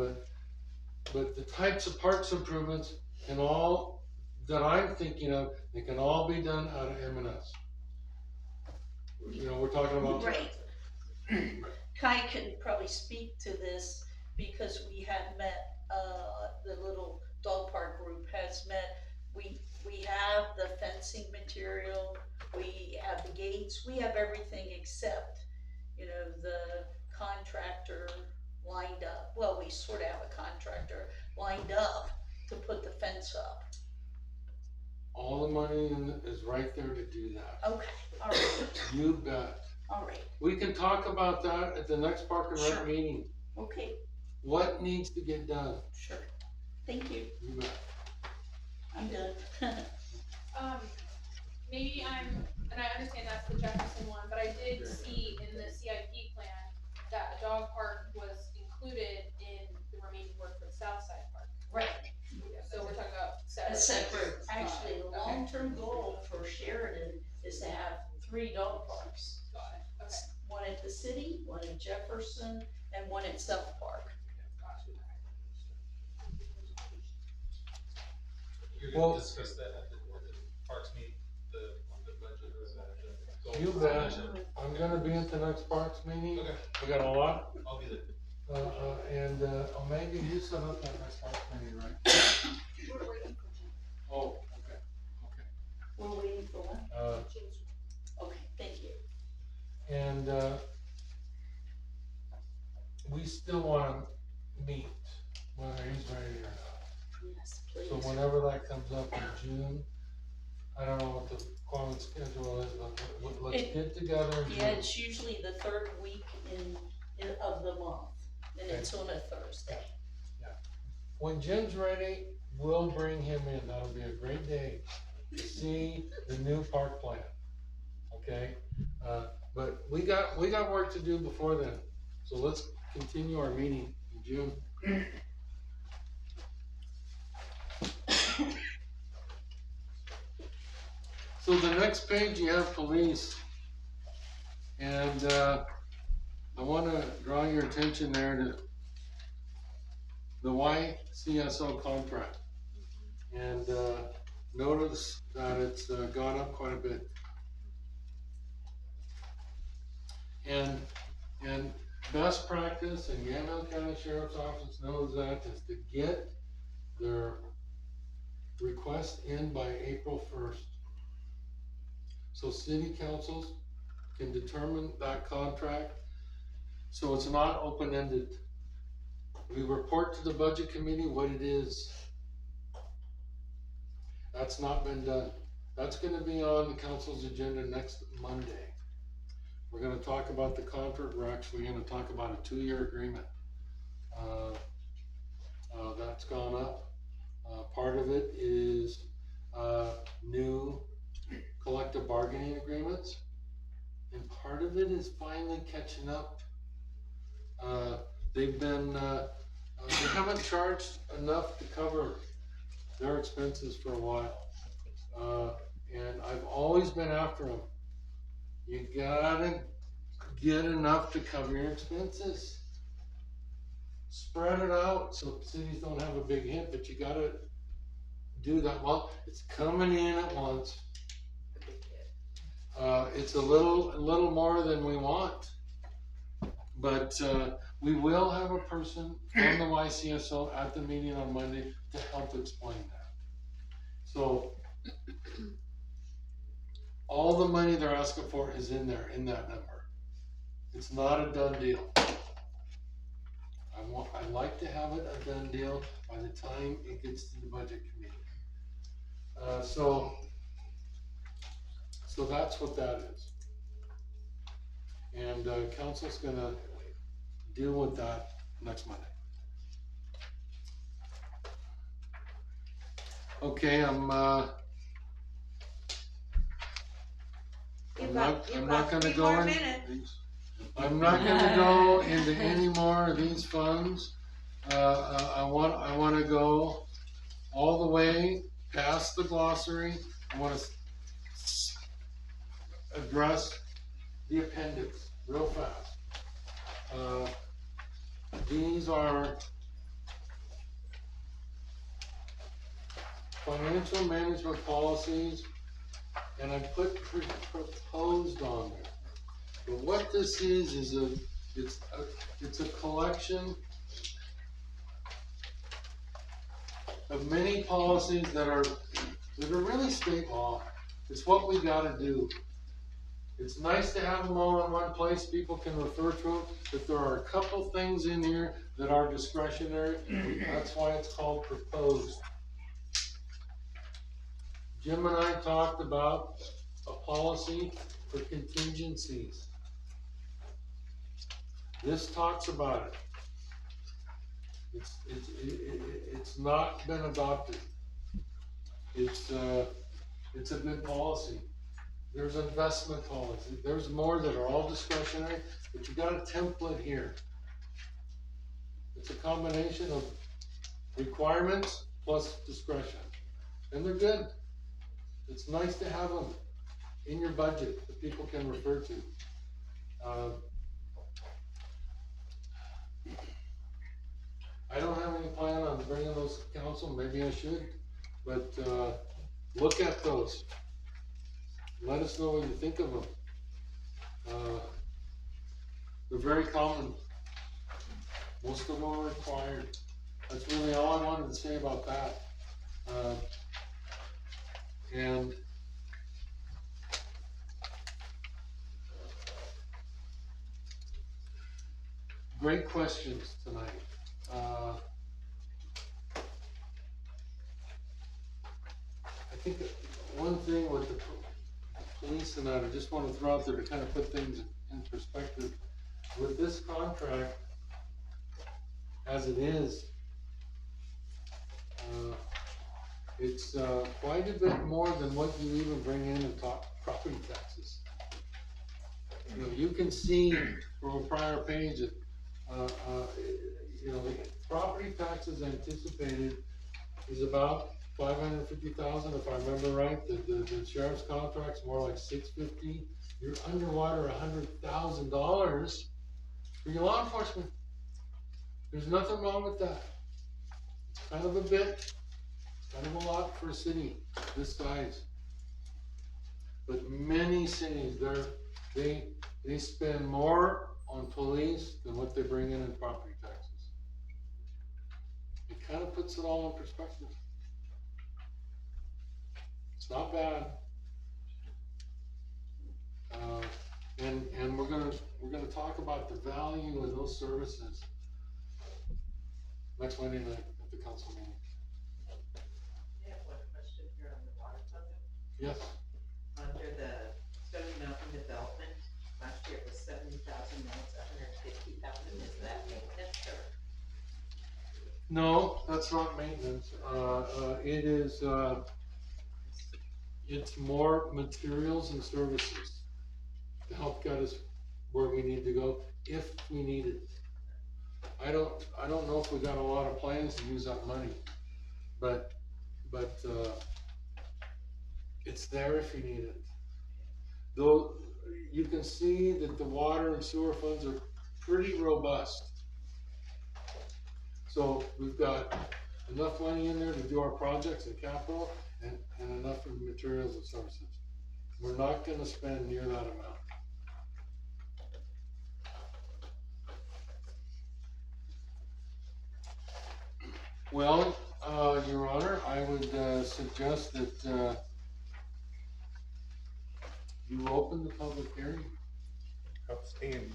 But the types of parks improvements and all that I'm thinking of, they can all be done out of M&S. You know, we're talking about. Right. Kai can probably speak to this because we had met, the little dog park group has met. We have the fencing material, we have the gates, we have everything except, you know, the contractor lined up. Well, we sort of have a contractor lined up to put the fence up. All the money is right there to do that. Okay, all right. You bet. All right. We can talk about that at the next Park and Rec Sure. meeting. Okay, What needs to get done? sure. Thank you. You bet. I'm done. Maybe and I understand that's the Jefferson one, but I did see in the CIP plan that a dog park was included in the remaining work for the South Side Park. Right. So we're talking about A separate, Got it. actually, the Okay. long-term goal for Sheridan is to have 3 dog parks. Got it, okay. One at the city, one in Jefferson, and one at South Park. You're Well- gonna discuss that at the parks meeting, the budget or the. You bet. I'm gonna be at the next Parks meeting. Okay, We got a lot. I'll be there. And Omega, you set up that next Parks meeting, right? Oh, okay. We're waiting for one? Okay, thank you. And we still wanna meet, whether he's ready or not. Yes, please. So whenever that comes up in June, I don't know what the quorum schedule is, but let's get together in June. Yeah, it's usually the 3rd week of the month, and it's on a Thursday. When Jim's ready, we'll bring him in. That'll be a great day to see the new park plan. Okay? But we got work to do before then. So let's continue our meeting in June. So the next page you have police. And I wanna draw your attention there to the YCSO contract. And notice that it's gone up quite a bit. And best practice, and Yamhill County Sheriff's Office knows that, is to get their request in by April 1st. So city councils can determine that contract, so it's not open-ended. We report to the budget committee what it is. That's not been done. That's gonna be on the council's agenda next Monday. We're gonna talk about the contract, we're actually gonna talk about a 2-year agreement. That's gone up. Part of it is, new collective bargaining agreements. And part of it is finally catching up. They've been, they haven't charged enough to cover their expenses for a while. And I've always been after them. You gotta get enough to cover your expenses. Spread it out so cities don't have a big hit, but you gotta do that. Well, it's coming in at once. It's a little more than we want, but we will have a person from the YCSO at the meeting on Monday to help explain that. So all the money they're asking for is in there, in that number. It's not a done deal. I'd like to have it a done deal by the time it gets to the budget committee. So that's what that is. And council's gonna deal with that next Monday. Okay, I'm not gonna go into any more of these funds. I wanna go all the way past the glossary. I wanna address the appendix real fast. These are financial management policies, and I put proposed on there. But what this is it's a collection of many policies that are really state law. It's what we gotta do. It's nice to have them all in one place, people can refer to them, but there are a couple things in here that are discretionary. That's why it's called proposed. Jim and I talked about a policy for contingencies. This talks about it. It's not been adopted. It's a good policy. There's investment policy. There's more that are all discretionary, but you got a template here. It's a combination of requirements plus discretion, and they're good. It's nice to have them in your budget that people can refer to. I don't have any plan on bringing those to council. Maybe I should, but look at those. Let us know what you think of them. They're very common. Most of them are required. That's really all I wanted to say about that. And great questions tonight. I think one thing with the police and that, I just want to throw out there to kind of put things in perspective. With this contract, as it is, it's quite a bit more than what you even bring in and talk property taxes. You know, you can see from a prior page that, you know, the property taxes anticipated is about 550,000, if I remember right. The sheriff's contract's more like 650. You're underwater $100,000 for your law enforcement. There's nothing wrong with that. It's kind of a bit, kind of a lot for a city this size. But many cities, they spend more on police than what they bring in property taxes. It kind of puts it all in perspective. It's not bad. And we're gonna talk about the value of those services next Monday night at the council meeting. I have one question here on the water fund. Yes, Under the Stony Mountain Development, last year it was 70,000, now it's 150,000, is that maintenance or? no, that's not maintenance, it is, it's more materials and services to help get us where we need to go, if we need it. I don't know if we got a lot of plans to use that money, but, it's there if you need it. Though, you can see that the water and sewer funds are pretty robust. So, we've got enough money in there to do our projects and capital, and enough for materials and services. We're not gonna spend near that amount. Well, Your Honor, I would suggest that you open the public hearing. Outstanding.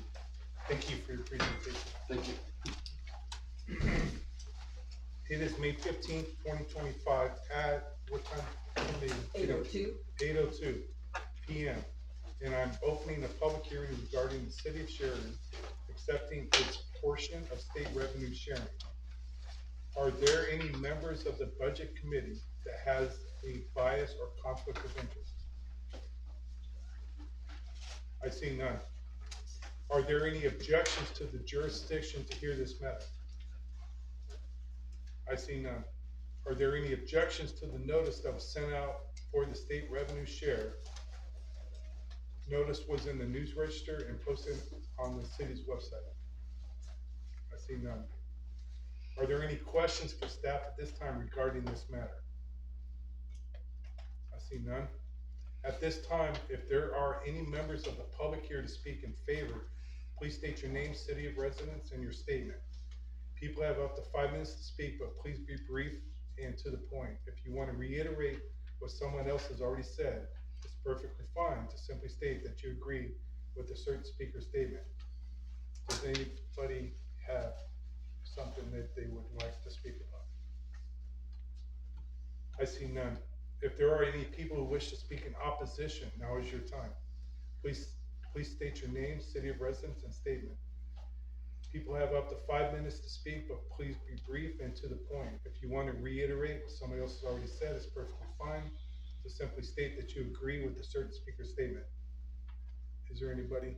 Thank you for your presentation. Thank you. It is May 15th, 2025 at what time? 8:02. 8:02 PM. And I'm opening a public hearing regarding the city of Sheridan accepting its portion of state revenue sharing. Are there any members of the budget committee that has a bias or conflict of interest? I see none. Are there any objections to the jurisdiction to hear this matter? I see none. Are there any objections to the notice that was sent out for the state revenue share? Notice was in the news register and posted on the city's website. I see none. Are there any questions for staff at this time regarding this matter? I see none. At this time, if there are any members of the public here to speak in favor, please state your name, city of residence, and your statement. People have up to 5 minutes to speak, but please be brief and to the point. If you want to reiterate what someone else has already said, it's perfectly fine to simply state that you agree with a certain speaker's statement. Does anybody have something that they would like to speak about? I see none. If there are any people who wish to speak in opposition, now is your time. Please state your name, city of residence, and statement. People have up to 5 minutes to speak, but please be brief and to the point. If you want to reiterate what somebody else has already said, it's perfectly fine to simply state that you agree with a certain speaker's statement. Is there anybody?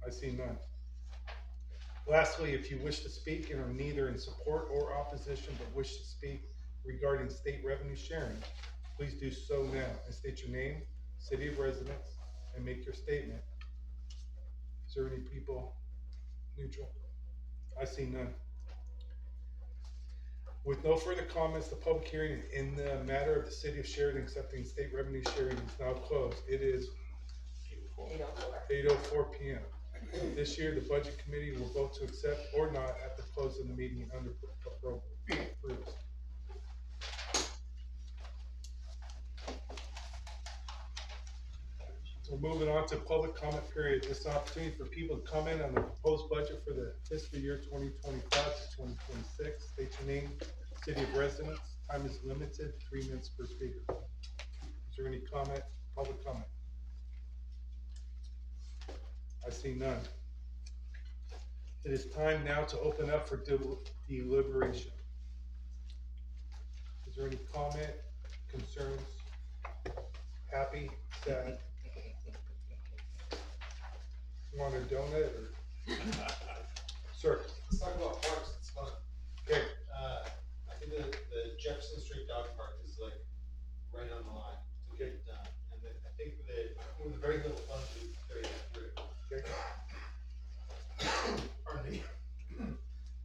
I see none. Lastly, if you wish to speak and are neither in support or opposition but wish to speak regarding state revenue sharing, please do so now and state your name, city of residence, and make your statement. Is there any people neutral? I see none. With no further comments, the public hearing in the matter of the city of Sheridan accepting state revenue sharing is now closed. It is 8:04 PM. This year, the budget committee will vote to accept or not at the close of the meeting under approval. We're moving on to public comment period. This is an opportunity for people to comment on the proposed budget for the fiscal year 2025 to 2026. State your name, city of residence. Time is limited, 3 minutes per speaker. Is there any comment, public comment? I see none. It is time now to open up for deliberation. Is there any comment, concerns, happy, sad? Want a donut or? Sir. Let's talk about parks, it's fun. Okay. I think the Jefferson Street Dog Park is like right on the line to get it done. And I think that with very little funds, we carry that through. Okay. Pardon me.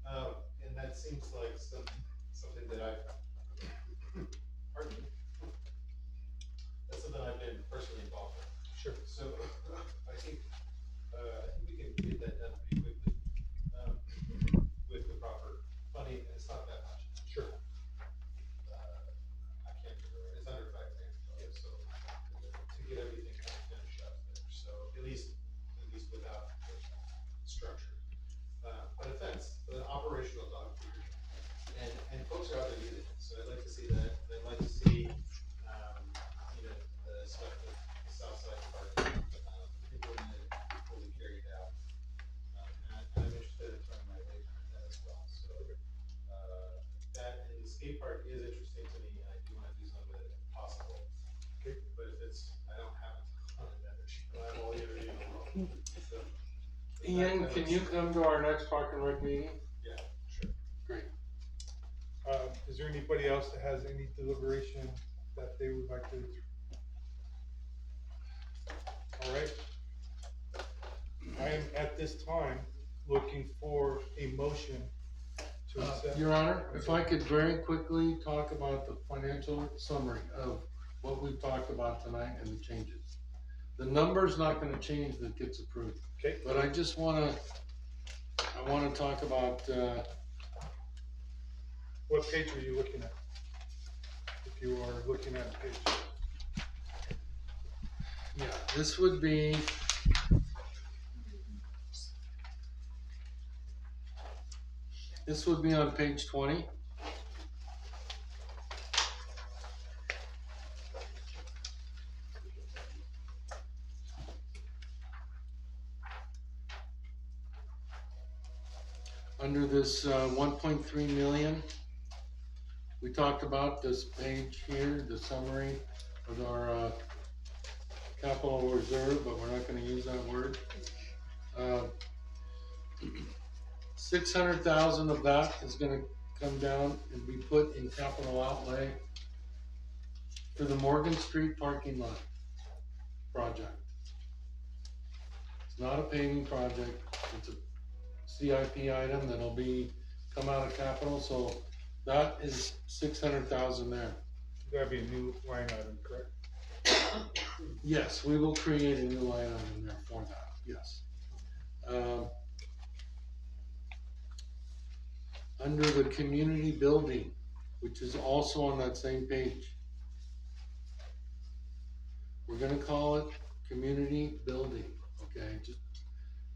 And that seems like something that pardon me. That's something I've been personally involved with. Sure. So I think we can get skate park is interesting to me, and I do wanna do something with it if possible. Okay. But if it's, I don't have a ton of energy, but I will either, so. Ian, can you come to our next Park and Rec meeting? Yeah, sure. Great. Is there anybody else that has any deliberation that they would like to? All right. I am at this time looking for a motion to accept. Your Honor, if I could very quickly talk about the financial summary of what we've talked about tonight and the changes. The number's not gonna change that gets approved. Okay. But I just wanna talk about, What page are you looking at? If you are looking at a page. yeah, this would be. This would be on page 20. Under this 1.3 million, we talked about this page here, the summary of our capital reserve, but we're not gonna use that word. 600,000 of that is gonna come down and be put in capital outlay for the Morgan Street parking lot project. It's not a paving project, it's a CIP item that'll come out of capital, so that is 600,000 there. That'd be a new line item, correct? Yes, we will create a new line item there for that, yes. Under the community building, which is also on that same page, we're gonna call it community building, okay?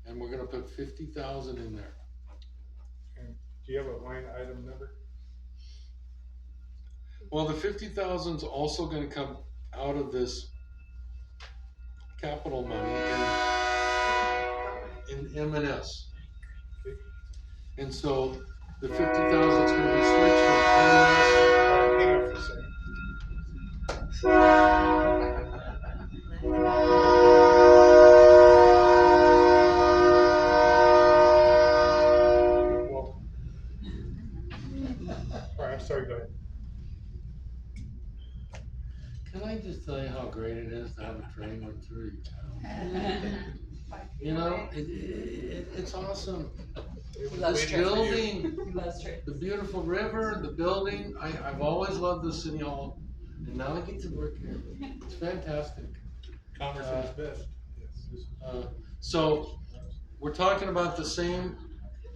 And we're gonna put 50,000 in there. And do you have a line item number? Well, the 50,000 is also gonna come out of this capital money in M&S. And so the 50,000 is gonna be switched from M&S. Hang on for a second. Welcome. All right, I'm sorry, go ahead. Can I just tell you how great it is to have a train run through your town? You know, it's awesome. It was Loves waiting for you. Building, That's true. the beautiful river, the building, I've always loved the city hall, and now I get to work here. It's fantastic. Commerce is best. Yes. So, we're talking about the same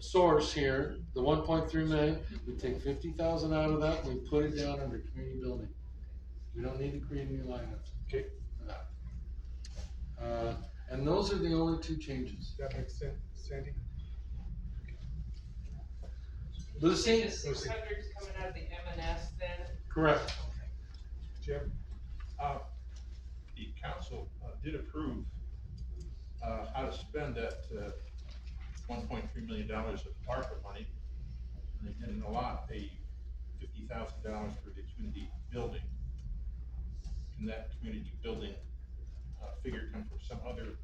source here, the 1.3 million. We take 50,000 out of that, and we put it down under community building. We don't need to create a new line item. Okay. For that. And those are the only two changes. That makes sense, Sandy? Lucy? The 600's coming out of the M&S then? Correct. Jim? The council did approve how to spend that $1.3 million of ARPA money. And they didn't allot a $50,000 for the community building. And that community building figure come from some other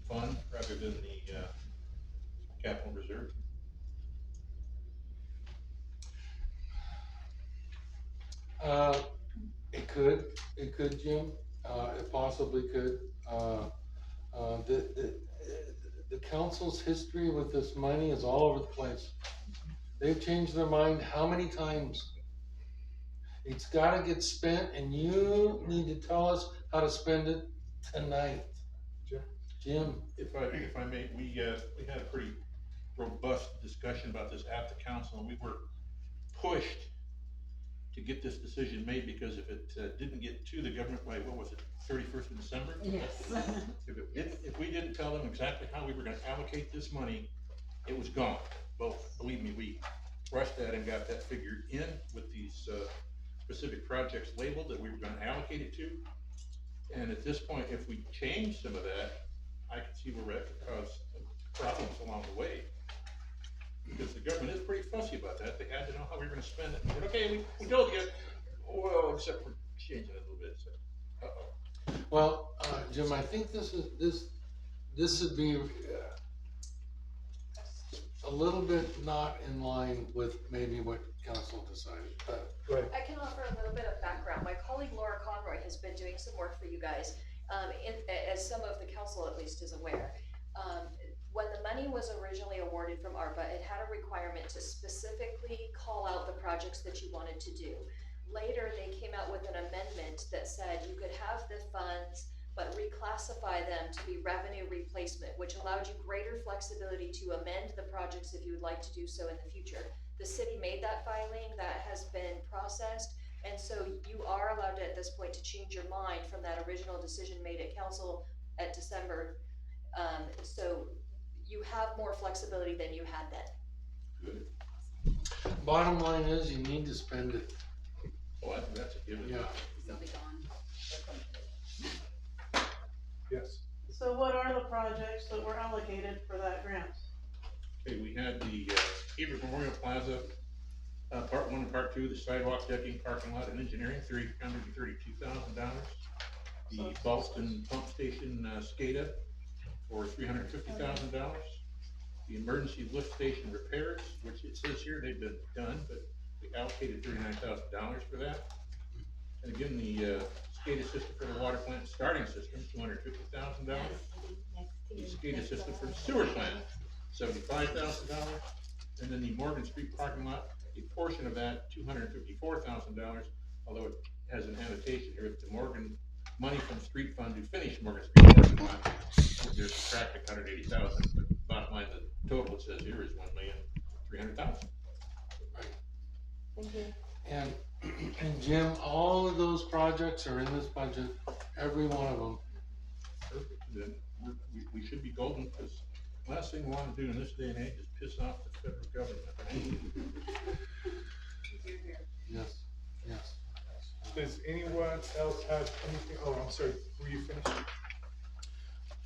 fund rather than the capital reserve. It could, Jim, it possibly could. The council's history with this money is all over the place. They've changed their mind how many times? It's gotta get spent, and you need to tell us how to spend it tonight. Jim? If I may, we had a pretty robust discussion about this at the council, and we were pushed to get this decision made, because if it didn't get to the government by, what was it, 31st of December? Yes. If we didn't tell them exactly how we were gonna allocate this money, it was gone. Well, believe me, we rushed that and got that figured in with these specific projects labeled that we were gonna allocate it to. And at this point, if we change some of that, I can see where that could cause problems along the way. Because the government is pretty fussy about that. They had to know how we were gonna spend it. And we said, okay, we told you, well, except for changing it a little bit, so, uh-oh. Well, Jim, I think this would be a little bit not in line with maybe what council decided, but go ahead. I can offer a little bit of background. My colleague Laura Conroy has been doing some work for you guys, as some of the council at least is aware. When the money was originally awarded from ARPA, it had a requirement to specifically call out the projects that you wanted to do. Later, they came out with an amendment that said you could have the funds, but reclassify them to be revenue replacement, which allowed you greater flexibility to amend the projects if you would like to do so in the future. The city made that filing, that has been processed, and so you are allowed to, at this point, to change your mind from that original decision made at council at December. So you have more flexibility than you had then. Good. Bottom line is, you need to spend it. Oh, I think that's a given. Yeah. They'll be gone. Yes. So what are the projects that were allocated for that grant? Okay, we had the Hebert Memorial Plaza, part one and part two, the sidewalk decking, parking lot, and engineering, $332,000. The Boston Pump Station, SCADA, for $350,000. The emergency lift station repairs, which it says here they've been done, but we allocated $39,000 for that. And again, the SCADA system for the water plant starting system, $250,000. The SCADA system for the sewer plant, $75,000. And then the Morgan Street parking lot, a portion of that, $254,000, although it has an annotation here, that the Morgan money from street fund to finish Morgan Street parking lot, there's subtracting $180,000, but bottom line, the total it says here is $1,300,000. Thank you. And Jim, all of those projects are in this budget, every one of them. Perfect, then we should be golden, because last thing we want to do in this day and age is piss off the federal government, right? Yes, yes. Does anyone else have anything? Oh, I'm sorry, were you finished?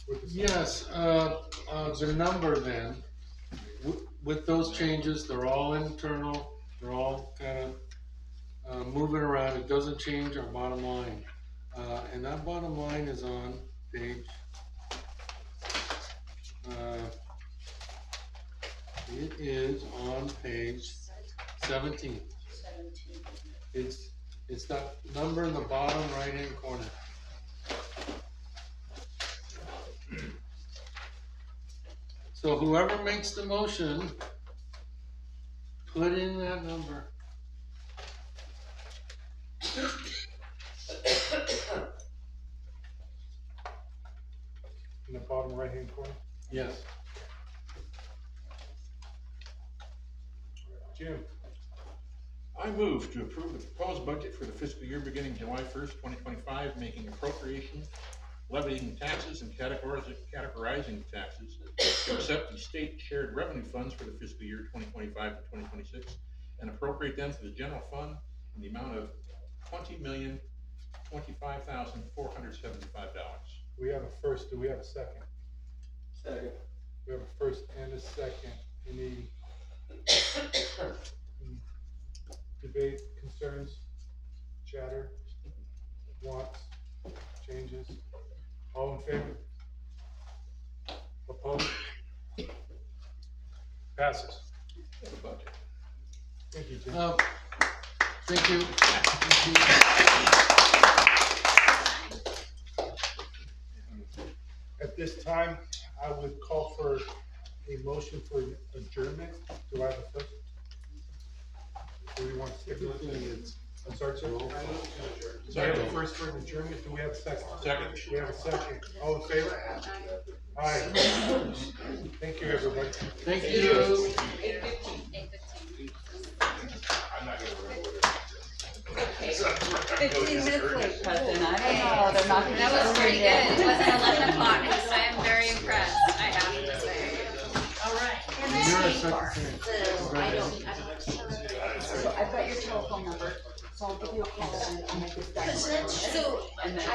With the- Yes, the number then, with those changes, they're all internal, they're all kind of moving around, it doesn't change our bottom line. And that bottom line is on page, it is on page 17. It's that number in the bottom right-hand corner. So whoever makes the motion, put in that number. In the bottom right-hand corner? Yes. Jim? I move to approve the proposed budget for the fiscal year beginning July 1st, 2025, making appropriation, levying taxes, and categorizing taxes to accept the state shared revenue funds for the fiscal year 2025 to 2026, and appropriate them to the general fund in the amount of $20,025,475. We have a first, do we have a second? Second. We have a first and a second. Any debate, concerns, chatter, wants, changes? All in favor? Opposed? Passes. Have a budget. Thank you, Jim. Thank you. At this time, I would call for a motion for adjournment. Do I have a first? Do we want to stick with it? I'm sorry, sir. So I have a first for adjournment. Do we have a second? Second. We have a second. All in favor? Aye. Thank you, everybody. Thank you. 8:15. I'm not gonna remember what it is. 15 minutes late, Preston, I don't know, they're not gonna. That was pretty good. It wasn't 11 o'clock. I am very impressed, I have to say. All right. You're a secretary. So I've got your telephone number, so I'll give you a call and I'll make this document. So, And then.